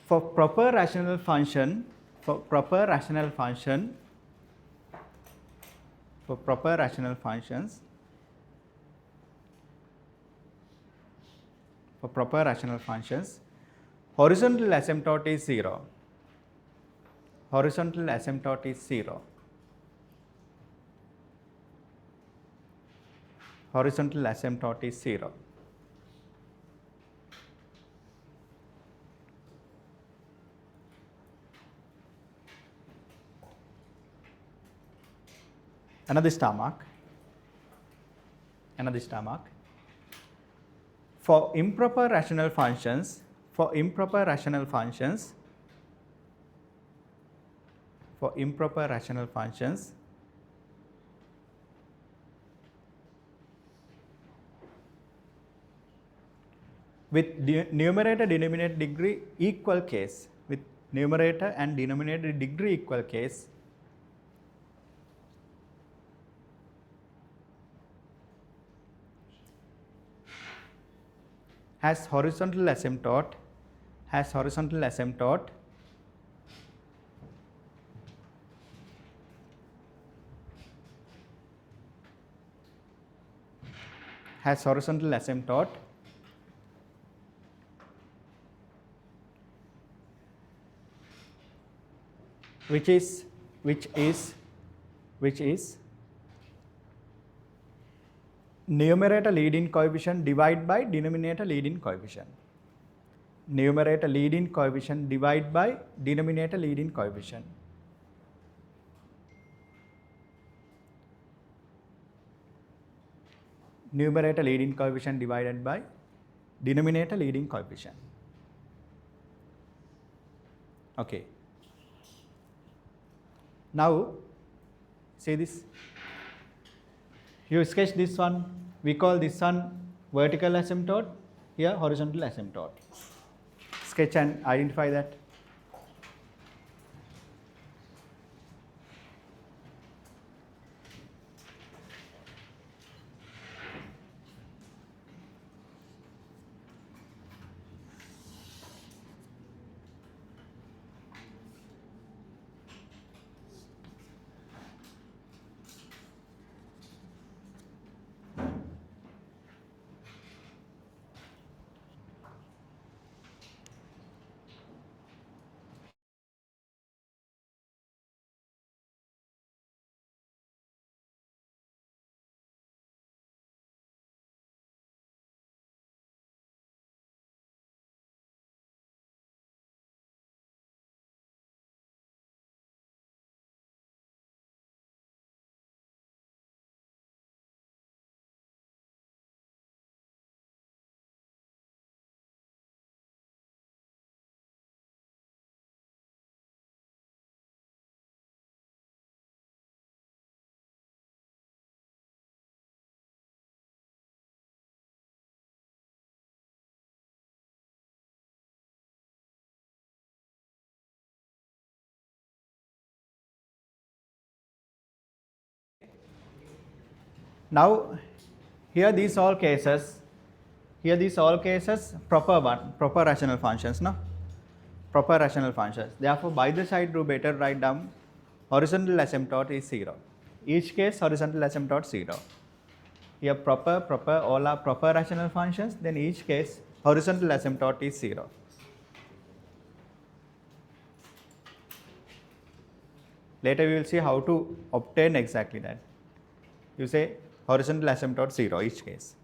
For proper rational function, for proper rational function, for proper rational functions, for proper rational functions, horizontal asymptote is 0. Horizontal asymptote is 0. Horizontal asymptote is 0. Another star mark. Another star mark. For improper rational functions, for improper rational functions, for improper rational functions, with numerator denominator degree equal case, with numerator and denominator degree equal case, has horizontal asymptote, has horizontal asymptote, has horizontal asymptote, which is numerator leading coefficient divided by denominator leading coefficient. Numerator leading coefficient divided by denominator leading coefficient. Numerator leading coefficient divided by denominator leading coefficient. Okay. Now, see this. You sketch this one. We call this one vertical asymptote. Here, horizontal asymptote. Sketch and identify that. Now, here these all cases, proper rational functions, no? Proper rational functions. Therefore, by the side rule better write down horizontal asymptote is 0. Each case horizontal asymptote 0. Here proper, all are proper rational functions, then each case horizontal asymptote is 0. Later we will see how to obtain exactly that. You say horizontal asymptote 0 each case.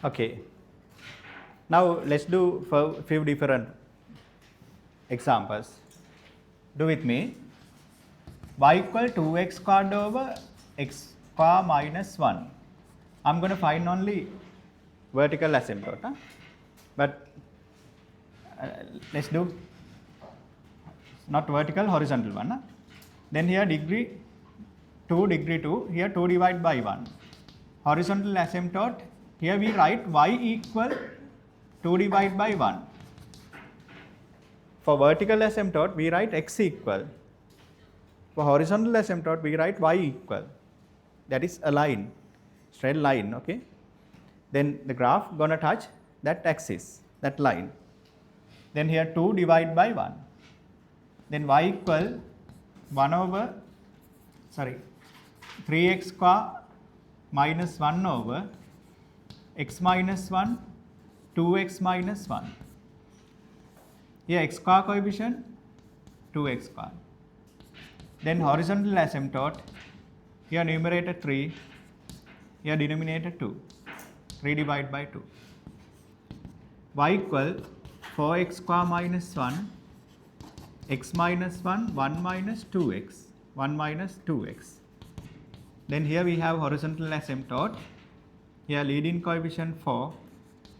Okay. Now let's do for few different examples. Do with me. Y equal 2x squared over x square minus 1. I'm going to find only vertical asymptote. But let's do not vertical, horizontal one. Then here degree 2, degree 2, here 2 divided by 1. Horizontal asymptote, here we write y equal 2 divided by 1. For vertical asymptote, we write x equal. For horizontal asymptote, we write y equal. That is a line, straight line, okay? Then the graph gonna touch that axis, that line. Then here 2 divided by 1. Then y equal 3x square minus 1 over x minus 1, 2x minus 1. Here x square coefficient, 2x square. Then horizontal asymptote, here numerator 3, here denominator 2, 3 divided by 2. Y equal 4x square minus 1, x minus 1, 1 minus 2x, 1 minus 2x. Then here we have horizontal asymptote, here leading coefficient 4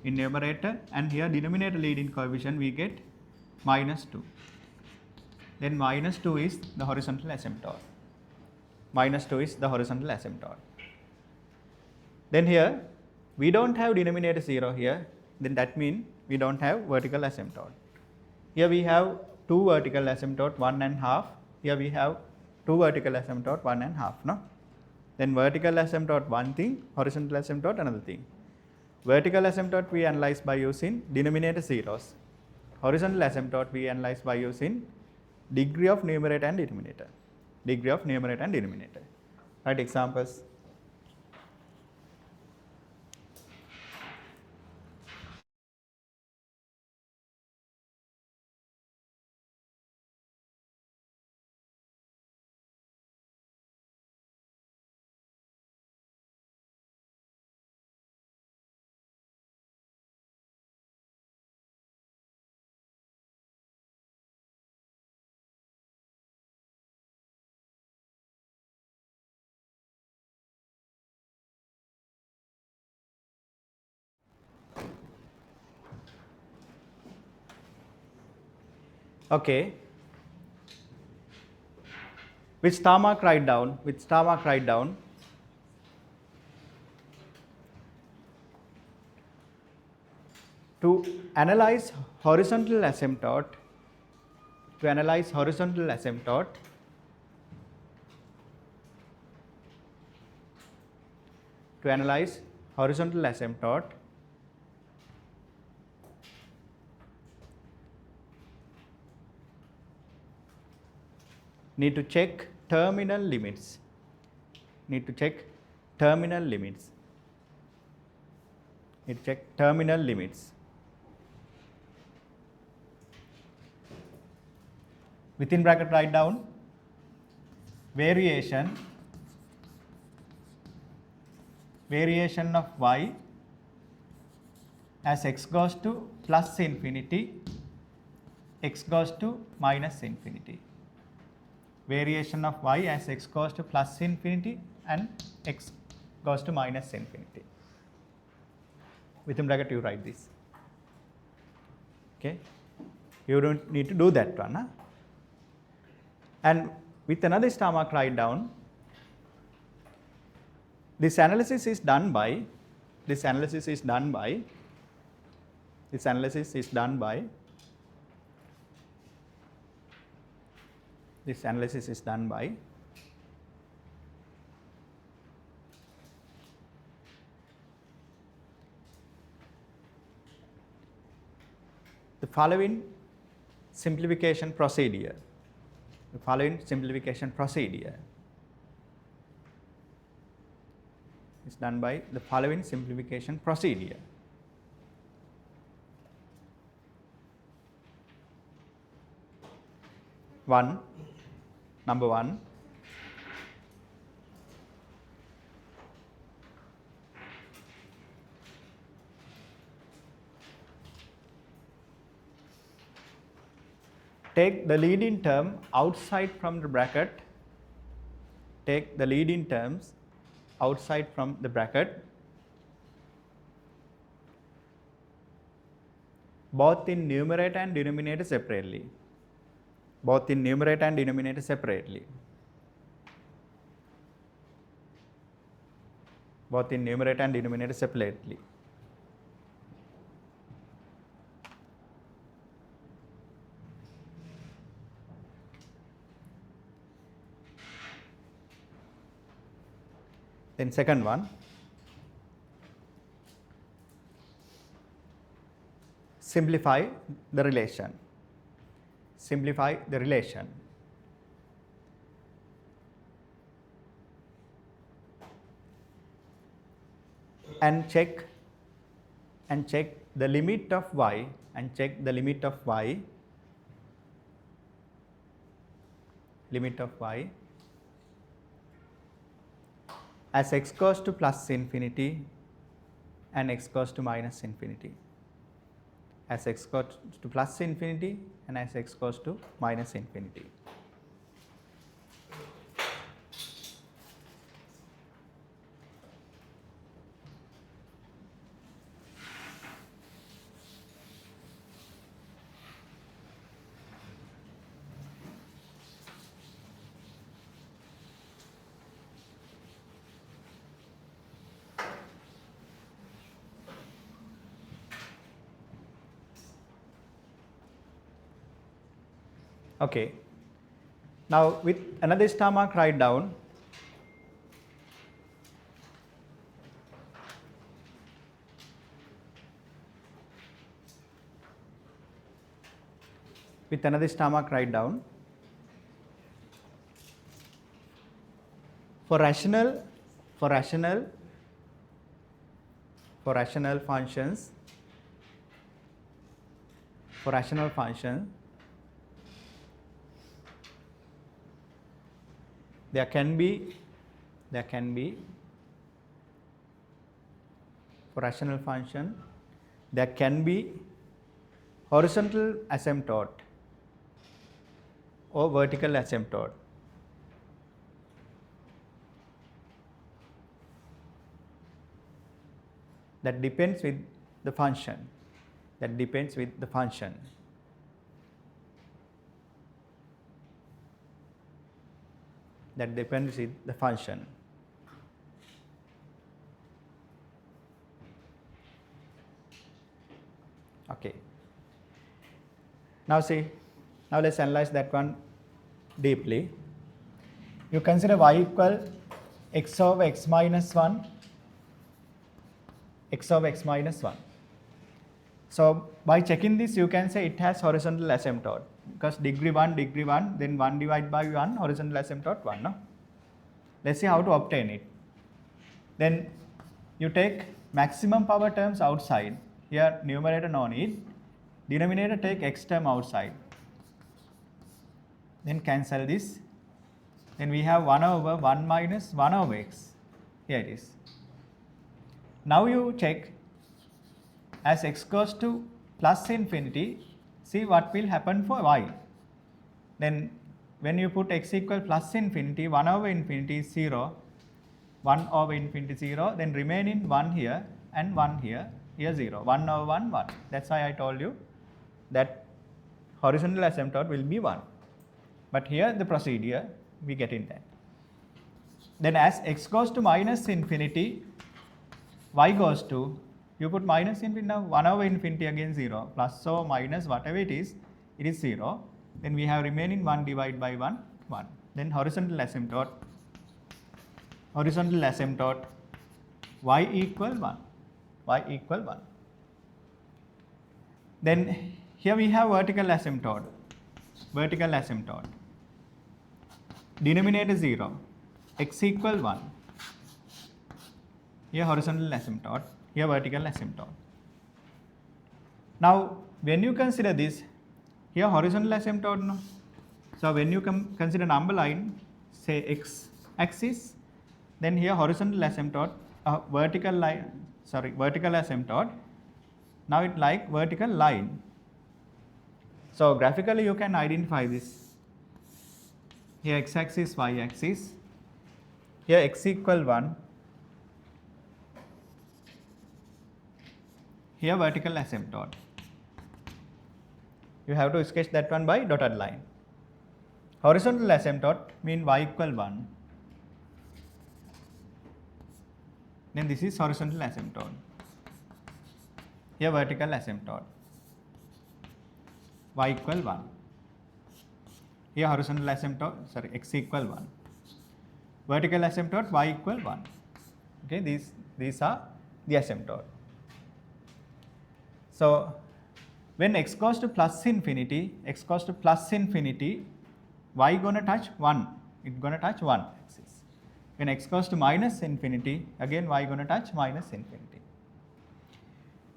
in numerator, and here denominator leading coefficient we get minus 2. Then minus 2 is the horizontal asymptote. Minus 2 is the horizontal asymptote. Then here we don't have denominator 0 here, then that means we don't have vertical asymptote. Here we have 2 vertical asymptote, 1.5. Here we have 2 vertical asymptote, 1.5. No? Then vertical asymptote one thing, horizontal asymptote another thing. Vertical asymptote we analyze by using denominator zeros. Horizontal asymptote we analyze by using degree of numerator and denominator. Degree of numerator and denominator. Right, examples. Okay. With star mark write down, with star mark write down. To analyze horizontal asymptote, to analyze horizontal asymptote, to analyze horizontal asymptote, need to check terminal limits. Need to check terminal limits. Need to check terminal limits. Within bracket write down variation of y as x goes to plus infinity, x goes to minus infinity. Variation of y as x goes to plus infinity and x goes to minus infinity. Within bracket you write this. Okay, you don't need to do that one. Huh? And with another star mark write down, this analysis is done by the following simplification procedure. The following simplification procedure is done by the following simplification procedure. Number one, take the leading term outside from the bracket. Take the leading terms outside from the bracket, both in numerator and denominator separately. Both in numerator and denominator separately. Both in numerator and denominator separately. Then second one, simplify the relation. Simplify the relation. And check the limit of y, and check the limit of y, as x goes to plus infinity and x goes to minus infinity. As x goes to plus infinity and as x goes to minus infinity. Okay. Now with another star mark, write down for rational functions, there can be for rational function there can be horizontal asymptote or vertical asymptote. That depends with the function. That depends with the function. That depends with the function. Okay. Now see, now let's analyze that one deeply. You consider y equal x over x minus 1, x over x minus 1. So by checking this, you can say it has horizontal asymptote, because degree 1, then 1 divided by 1, horizontal asymptote 1. No? Let's see how to obtain it. Then you take maximum power terms outside. Here numerator no need. Denominator take x term outside. Then cancel this. Then we have 1 over 1 minus 1 over x. Here it is. Now you check as x goes to plus infinity, see what will happen for y. Then when you put x equal plus infinity, 1 over infinity is 0, 1 over infinity 0, then remaining 1 here and 1 here, here 0, 1 over 1, 1. That's why I told you that horizontal asymptote will be 1. But here the procedure, we get in that. Then as x goes to minus infinity, y goes to, you put minus infinity now, 1 over infinity again 0, plus or minus whatever it is 0. Then we have remaining 1 divided by 1, 1. Then horizontal asymptote, y equal 1, Then here we have vertical asymptote. Denominator 0, x equal 1. Here horizontal asymptote, here vertical asymptote. Now, when you consider this, here horizontal asymptote, no? So when you consider number line, say x axis, then here horizontal asymptote, vertical asymptote. Now it like vertical line. So graphically you can identify this. Here x axis, y axis. Here x equal 1. Here vertical asymptote. You have to sketch that one by dotted line. Horizontal asymptote mean y equal 1. Then this is horizontal asymptote. Here vertical asymptote. Y equal 1. Here horizontal asymptote, x equal 1. Vertical asymptote, y equal 1. Okay, these are the asymptote. So when x goes to plus infinity, y gonna touch 1. It's gonna touch 1 axis. When x goes to minus infinity, again y gonna touch minus infinity.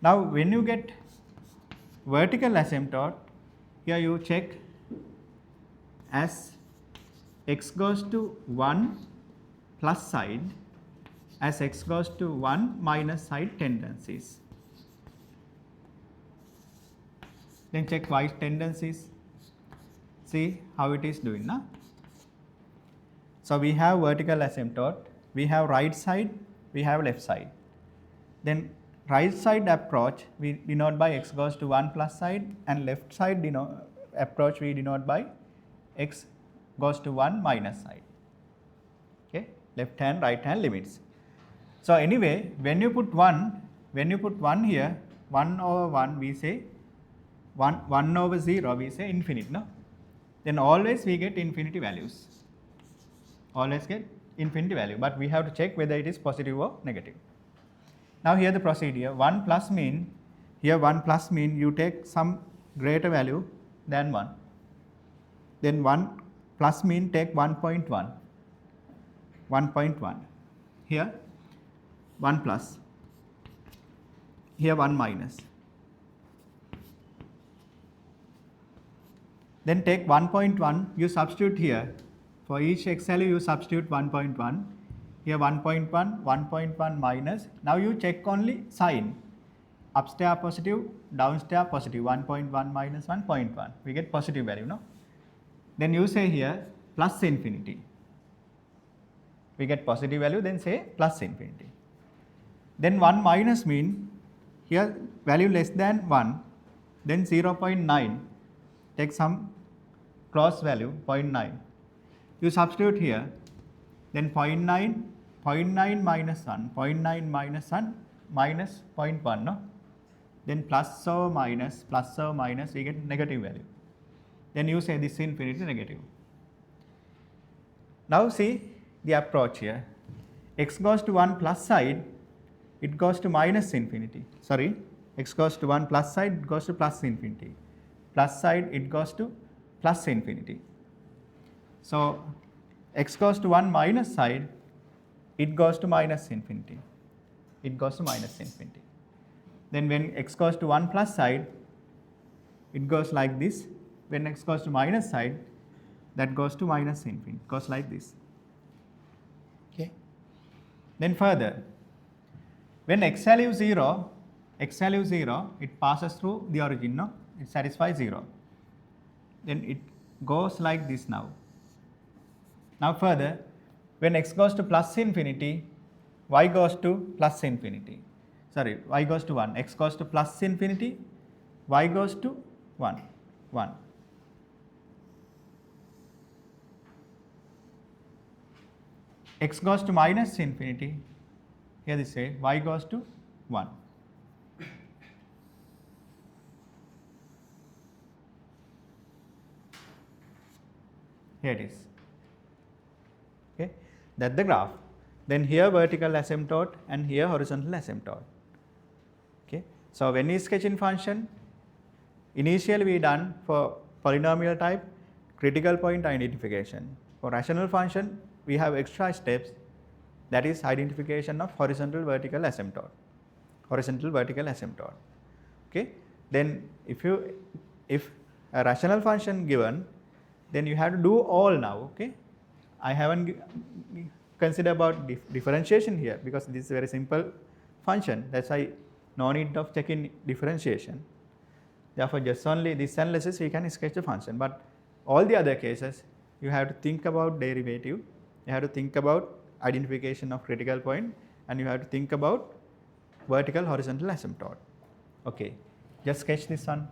Now when you get vertical asymptote, here you check as x goes to 1 plus side, as x goes to 1 minus side tendencies. Then check y tendencies. See how it is doing now. So we have vertical asymptote, we have right side, we have left side. Then right side approach we denote by x goes to 1 plus side, and left side approach we denote by x goes to 1 minus side. Okay, left hand, right hand limits. So anyway, when you put 1 here, 1 over 1 we say 1 over 0 we say infinite, no? Then always we get infinity values. Always get infinity value, but we have to check whether it is positive or negative. Now here the procedure, 1 plus mean, here 1 plus mean you take some greater value than 1. Then 1 plus mean take 1.1. Here 1 plus, here 1 minus. Then take 1.1, you substitute here. For each x value you substitute 1.1. Here 1.1, 1.1 minus. Now you check only sign. Upstairs positive, downstairs positive. 1.1 minus 1.1. We get positive value, no? Then you say here plus infinity. We get positive value, then say plus infinity. Then 1 minus mean, here value less than 1, then 0.9. Take some cross value, 0.9. You substitute here, then 0.9 minus 1, 0.9 minus 1, minus 0.1, no? Then plus or minus, we get negative value. Then you say this infinity negative. Now see the approach here. X goes to 1 plus side, it goes to minus infinity. X goes to 1 plus side, it goes to plus infinity. Plus side, it goes to plus infinity. So x goes to 1 minus side, it goes to minus infinity. Then when x goes to 1 plus side, it goes like this. When x goes to minus side, that goes to minus infinity. It goes like this. Okay. Then further, when x value 0, it passes through the origin, no? It satisfies 0. Then it goes like this now. Now further, when x goes to plus infinity, y goes to plus infinity. Y goes to 1. X goes to plus infinity, y goes to 1. X goes to minus infinity, here they say y goes to 1. Here it is. Okay, that's the graph. Then here vertical asymptote and here horizontal asymptote. Okay, so when you sketch in function, initially we done for polynomial type critical point identification. For rational function we have extra steps, that is identification of horizontal vertical asymptote. Horizontal vertical asymptote. Okay. Then if a rational function given, then you have to do all now. Okay. I haven't considered about differentiation here because this is a very simple function. That's why no need of checking differentiation. Therefore, just only this analysis we can sketch the function. But all the other cases, you have to think about derivative, you have to think about identification of critical point, and you have to think about vertical horizontal asymptote. Okay, just sketch this one.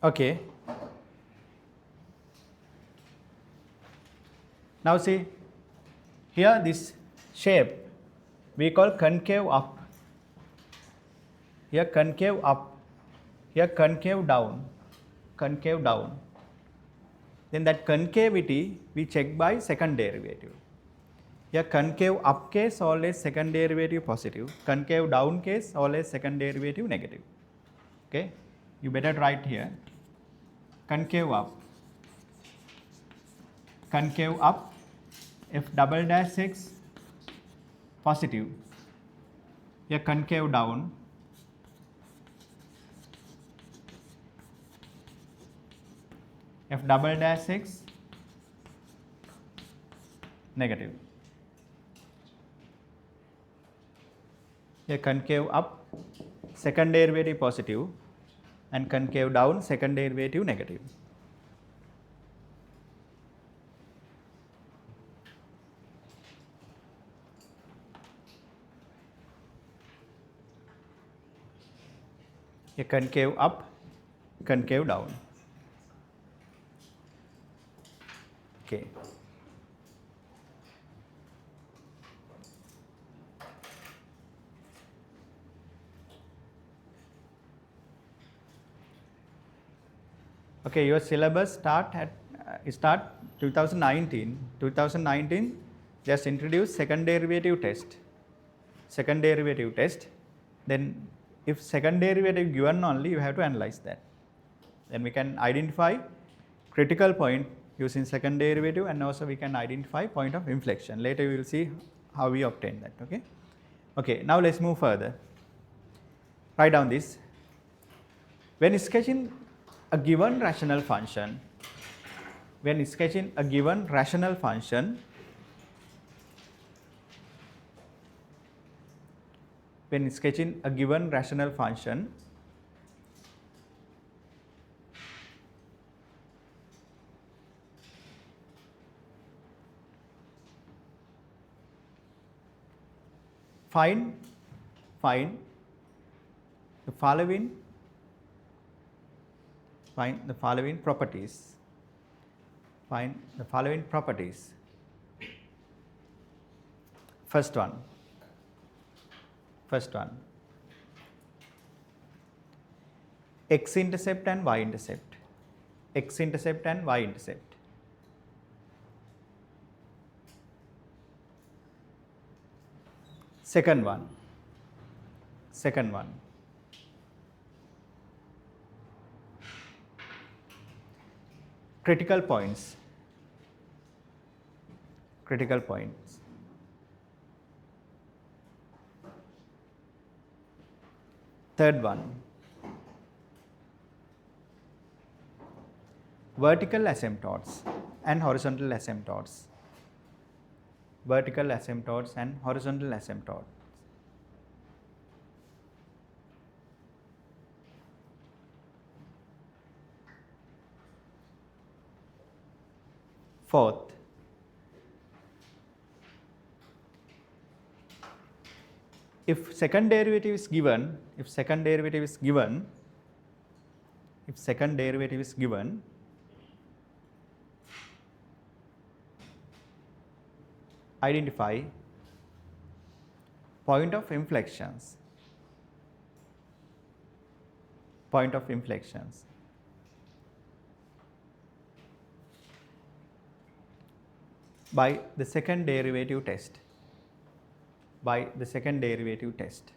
Okay. Now see, here this shape we call concave up. Here concave up, here concave down, concave down. Then that concavity we check by second derivative. Here concave up case always second derivative positive, concave down case always second derivative negative. Okay, you better write here concave up, concave up, f double dash x positive, here concave down, f double dash x negative. Here concave up, second derivative positive, and concave down, second derivative negative. Here concave up, concave down. Okay. Okay, your syllabus start 2019. 2019 just introduce second derivative test. Second derivative test. Then if second derivative given only, you have to analyze that. Then we can identify critical point using second derivative, and also we can identify point of inflection. Later we will see how we obtain that. Okay. Okay, now let's move further. Write down this. When sketching a given rational function, when sketching a given rational function, when sketching a given rational function, find the following properties. Find the following properties. First one, x-intercept and y-intercept. X-intercept and y-intercept. Second one, critical points. Third one, vertical asymptotes and horizontal asymptotes. Vertical asymptotes and horizontal asymptotes. Fourth, if second derivative is given, identify point of inflections. By the second derivative test. By the second derivative test.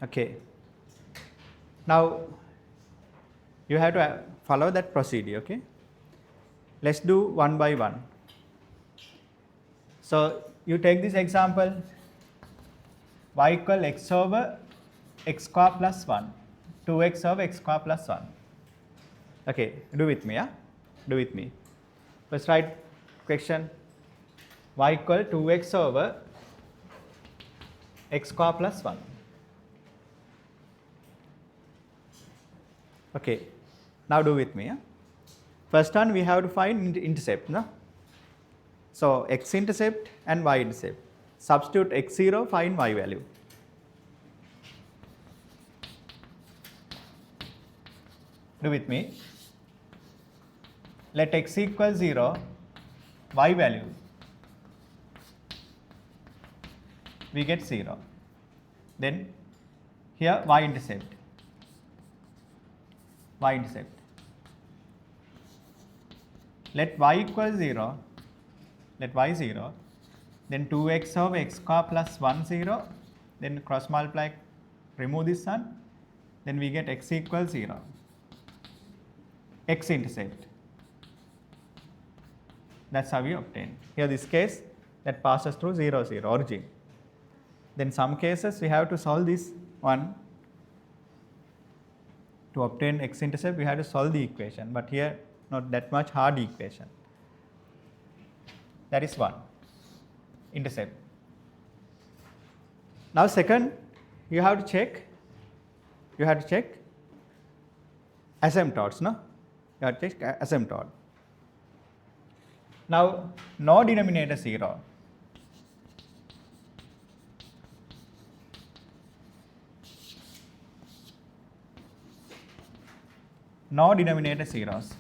Okay. Now you have to follow that procedure. Okay. Let's do one by one. So you take this example, y equal x over x square plus 1, 2x over x square plus 1. Okay, do with me, yeah? Do with me. Let's write question y equal 2x over x square plus 1. Okay, now do with me. Yeah? First one, we have to find intercept. No? So x-intercept and y-intercept. Substitute x0, find y value. Do with me. Let x equal 0, y value. We get 0. Then here y-intercept. Let y equal 0, let y 0, then 2x over x square plus 1, 0, then cross multiply, remove this one, then we get x equals 0. X-intercept. That's how we obtain. Here this case that passes through 0, 0, origin. Then some cases we have to solve this one. To obtain x-intercept we have to solve the equation, but here not that much hard equation. That is one, intercept. Now second, you have to check asymptotes, no? You have to check asymptote. Now, no denominator 0. No denominator zeros.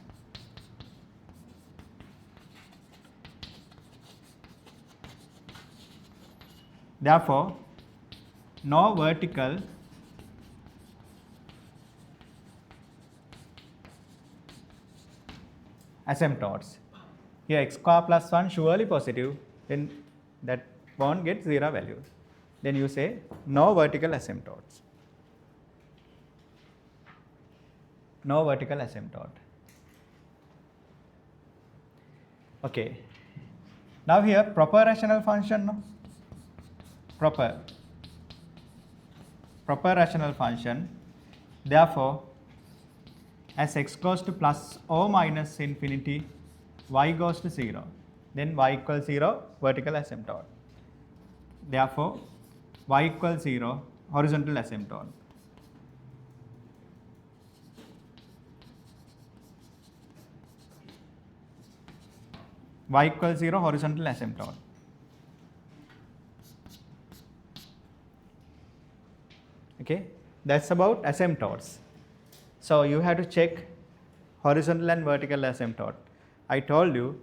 Therefore, no vertical asymptotes. Here x square plus 1 surely positive, then that won't get 0 value. Then you say no vertical asymptotes. No vertical asymptote. Okay. Now here proper rational function, no? Proper rational function. Therefore, as x goes to plus or minus infinity, y goes to 0. Then y equals 0, vertical asymptote. Therefore, y equals 0, horizontal asymptote. Y equals 0, horizontal asymptote. Okay, that's about asymptotes. So you have to check horizontal and vertical asymptote. I told you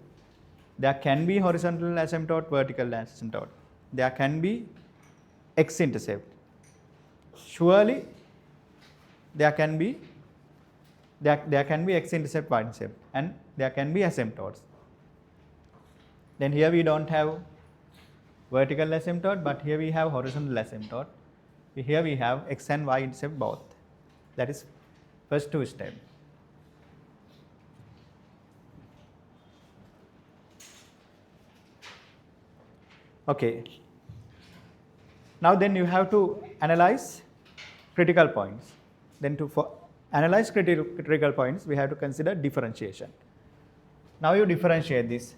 there can be horizontal asymptote, vertical asymptote. There can be x-intercept. Surely there can be x-intercept, y-intercept, and there can be asymptotes. Then here we don't have vertical asymptote, but here we have horizontal asymptote. Here we have x and y intercept both. That is first two steps. Okay. Now then you have to analyze critical points. Then to analyze critical points, we have to consider differentiation. Now you differentiate this.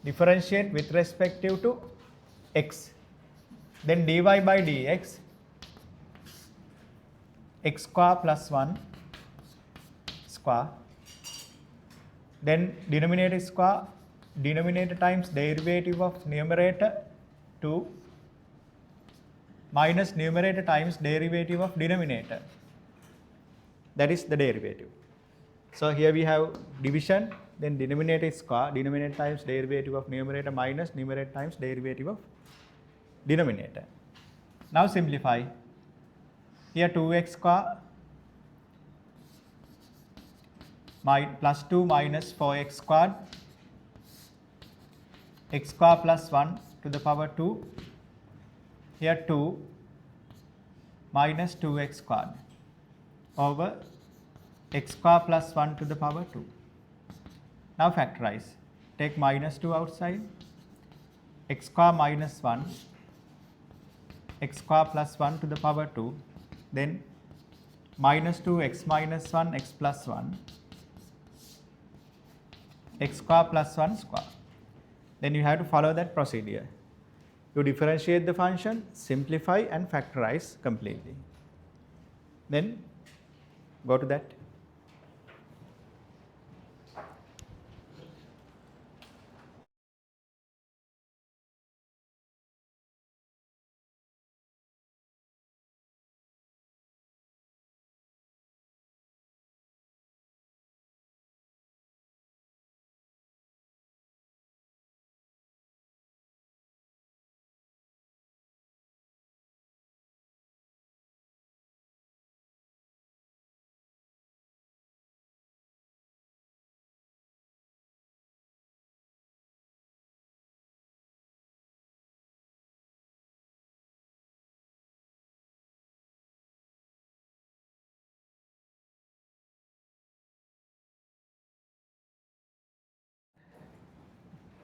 Differentiate with respect to x. Then dy by dx, x square plus 1 square. Then denominator square, denominator times derivative of numerator 2 minus numerator times derivative of denominator. That is the derivative. So here we have division, then denominator is square, denominator times derivative of numerator minus numerator times derivative of denominator. Now simplify. Here 2x square plus 2 minus 4x squared, x square plus 1 to the power 2. Here 2 minus 2x squared over x square plus 1 to the power 2. Now factorize. Take minus 2 outside. X square minus 1, x square plus 1 to the power 2. Then minus 2 x minus 1 x plus 1, x square plus 1 square. Then you have to follow that procedure. You differentiate the function, simplify and factorize completely. Then go to that.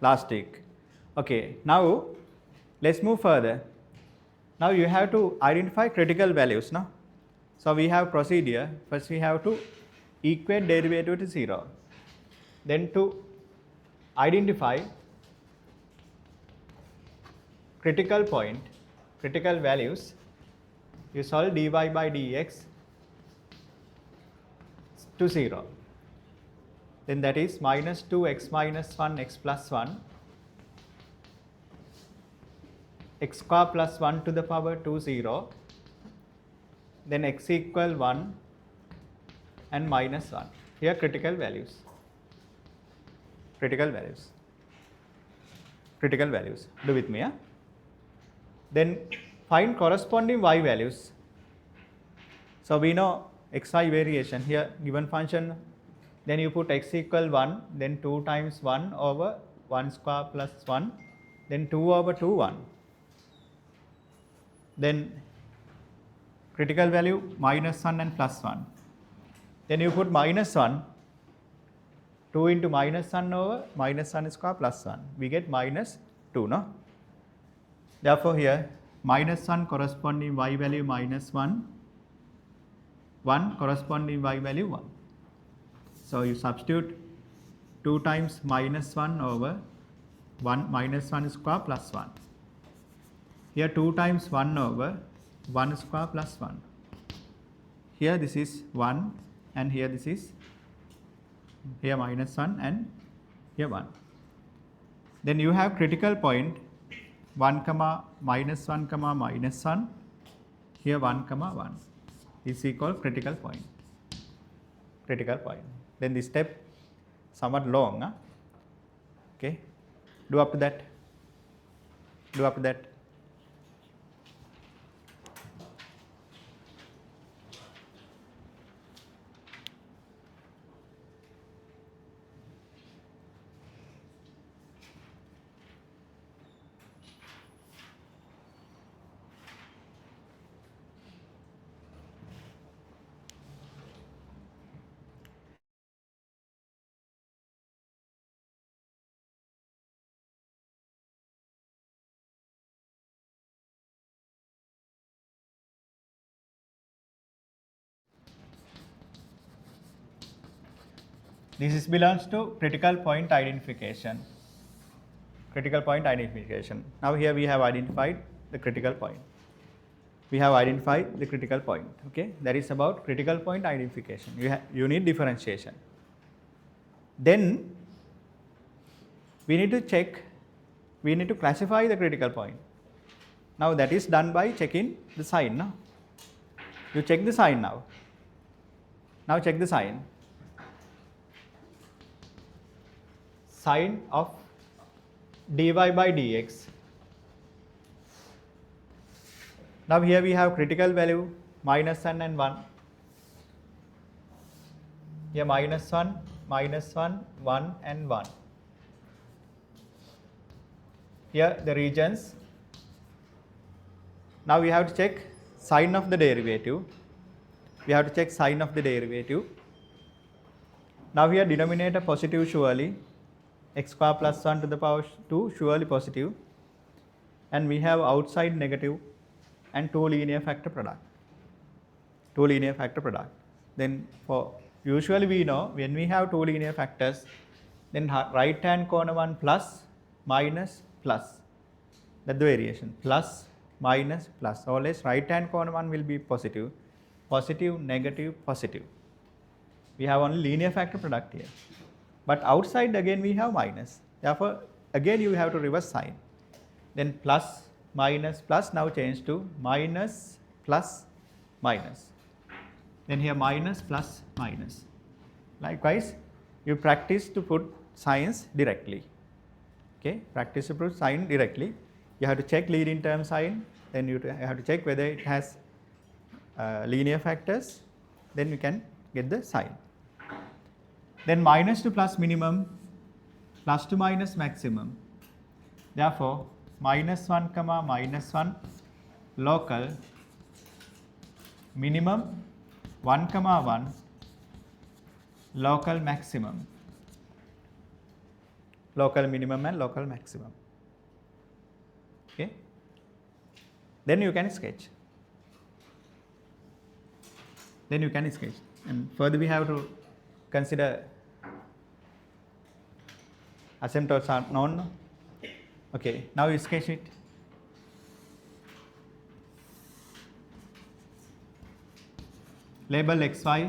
last tick. Okay, now let's move further. Now you have to identify critical values, no? So we have procedure. First we have to equate derivative to 0. Then to identify critical point, critical values, you solve dy by dx to 0. Then that is minus 2x minus 1 x plus 1 x square plus 1 to the power 2 0, then x equal 1 and minus 1. Here critical values. Critical values. Critical values. Do with me, yeah? Then find corresponding y values. So we know xy variation here given function, then you put x equal 1, then 2 times 1 over 1 square plus 1, then 2 over 2 1. Then critical value minus 1 and plus 1. Then you put minus 1, 2 into minus 1 over minus 1 square plus 1. We get minus 2, no? Therefore here minus 1 corresponding y value minus 1, 1 corresponding y value 1. So you substitute 2 times minus 1 over 1 minus 1 square plus 1. Here 2 times 1 over 1 square plus 1. Here this is 1 and here this is here minus 1 and here 1. Then you have critical point 1 comma minus 1 comma minus 1, here 1 comma 1 is equal critical point. Critical point. Then this step somewhat long, huh? Okay, do up to that. Do up to that. This belongs to critical point identification. Critical point identification. Now here we have identified the critical point. We have identified the critical point. Okay, that is about critical point identification. You need differentiation. Then we need to check. We need to classify the critical point. Now that is done by checking the sign. No? You check the sign now. Now check the sign. Sign of dy by dx. Now here we have critical value minus 1 and 1. Here minus 1, 1 and 1. Here the regions. Now we have to check sign of the derivative. We have to check sign of the derivative. Now here denominator positive surely. X square plus 1 to the power 2 surely positive, and we have outside negative and 2 linear factor product. 2 linear factor product. Then for usually we know when we have 2 linear factors, then right hand corner one plus minus plus. That's the variation. Plus minus plus. Always right hand corner one will be positive. Positive, negative, positive. We have only linear factor product here. But outside again we have minus. Therefore again you have to reverse sign. Then plus, minus, plus now change to minus, plus, minus. Then here minus, plus, minus. Likewise, you practice to put signs directly. Okay, practice to put sign directly. You have to check leading term sign. Then you have to check whether it has linear factors. Then you can get the sign. Then minus to plus minimum, plus to minus maximum. Therefore, minus 1 comma minus 1 local minimum 1 comma 1 local maximum. local minimum and local maximum. Okay, then you can sketch. And further we have to consider asymptotes are known. Okay, now you sketch it. Label xy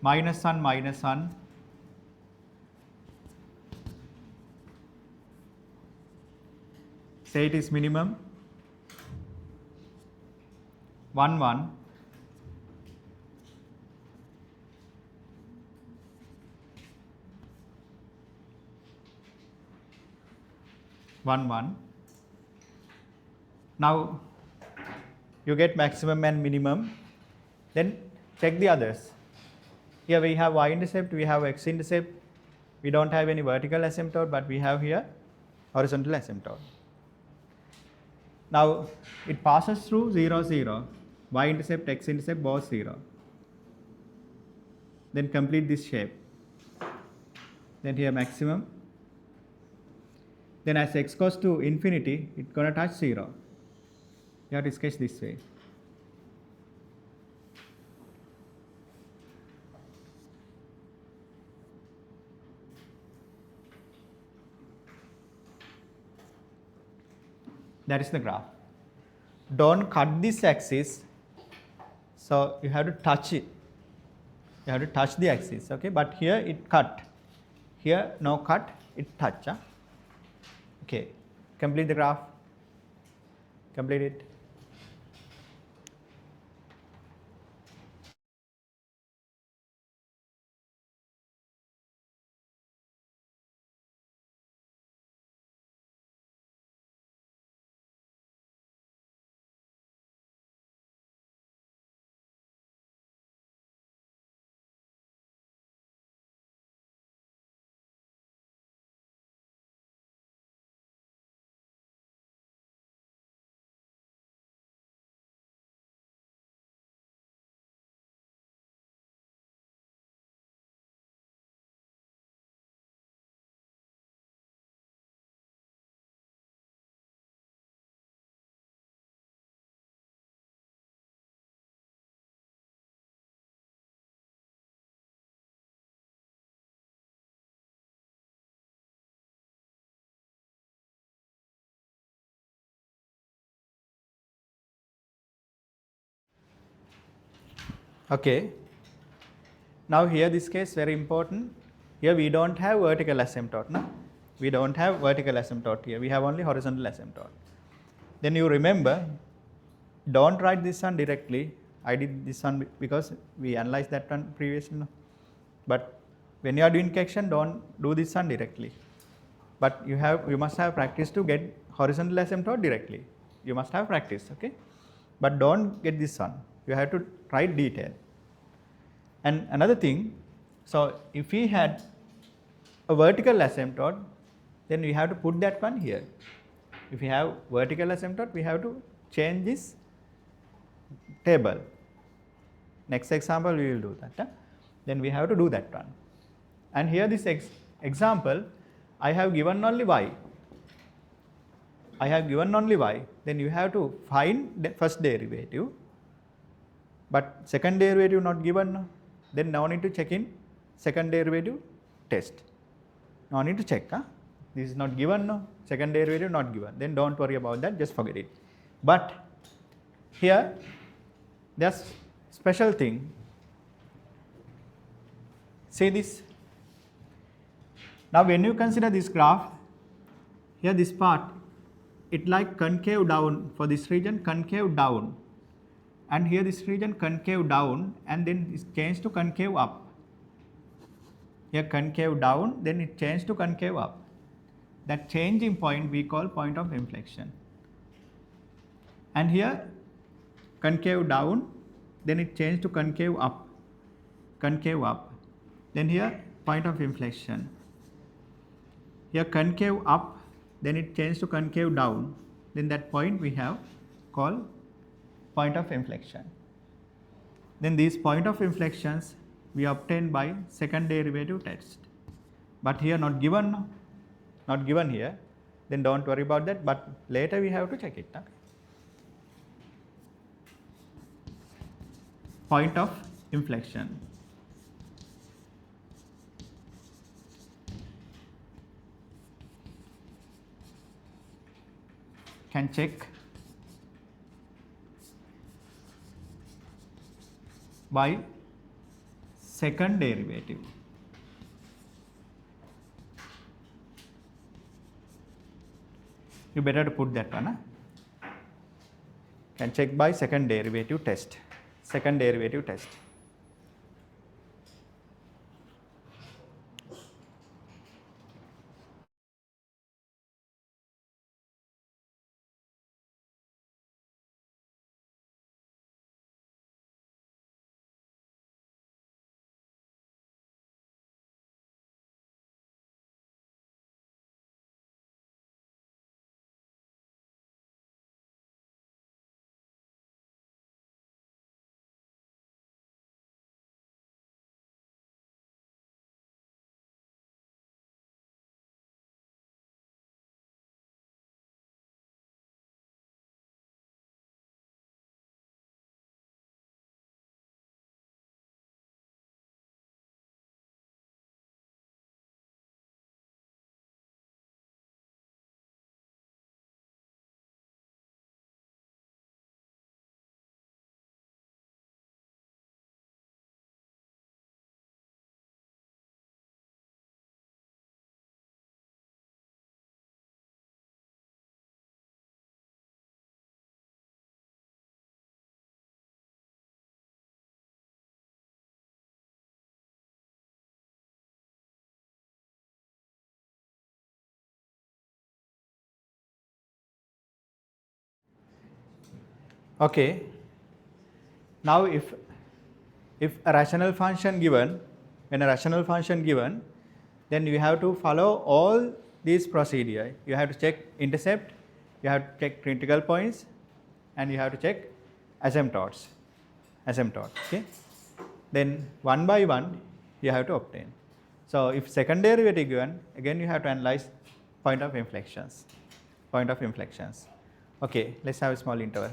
-1 -1. Say it is minimum 1 1. Now you get maximum and minimum. Then check the others. Here we have y-intercept, we have x-intercept. We don't have any vertical asymptote, but we have here horizontal asymptote. Now it passes through 0 0. Y-intercept, x-intercept both 0. Then complete this shape. Then here maximum. Then as x goes to infinity, it's going to touch 0. You have to sketch this way. That is the graph. Don't cut this axis. So you have to touch it. You have to touch the axis, okay? But here it cut. Here no cut, it touch. Huh? Okay, complete the graph. Complete it. Okay. Now here this case very important. Here we don't have vertical asymptote. No? We don't have vertical asymptote here. We have only horizontal asymptote. Then you remember, don't write this one directly. I did this one because we analyzed that one previously. No? But when you are doing correction, don't do this one directly. But you must have practice to get horizontal asymptote directly. You must have practice, okay? But don't get this one. You have to write detail. And another thing, so if we had a vertical asymptote, then we have to put that one here. If we have vertical asymptote, we have to change this table. Next example, we will do that. Then we have to do that one. And here this example, I have given only y. I have given only y. Then you have to find the first derivative. But second derivative not given. No? Then now need to check in second derivative test. Now need to check. Huh? This is not given. No? Second derivative not given. Then don't worry about that. Just forget it. But here, there's special thing. See this. Now when you consider this graph, here this part, it like concave down for this region, concave down. And here this region concave down, and then it's changed to concave up. Here concave down, then it changed to concave up. That changing point we call point of inflection. And here concave down, then it changed to concave up. Concave up. Then here point of inflection. Here concave up, then it changed to concave down. Then that point we have called point of inflection. Then these point of inflections we obtain by second derivative test. But here not given. not given here, then don't worry about that, but later we have to check it. Okay? Point of inflection. Can check by second derivative. You better to put that one. Can check by second derivative test. Second derivative test. Okay. Now if a rational function given, when a rational function given, then you have to follow all these procedure. You have to check intercept, you have to check critical points, and you have to check asymptotes. Okay. Then one by one you have to obtain. So if second derivative given, again you have to analyze point of inflections. Okay, let's have a small interval.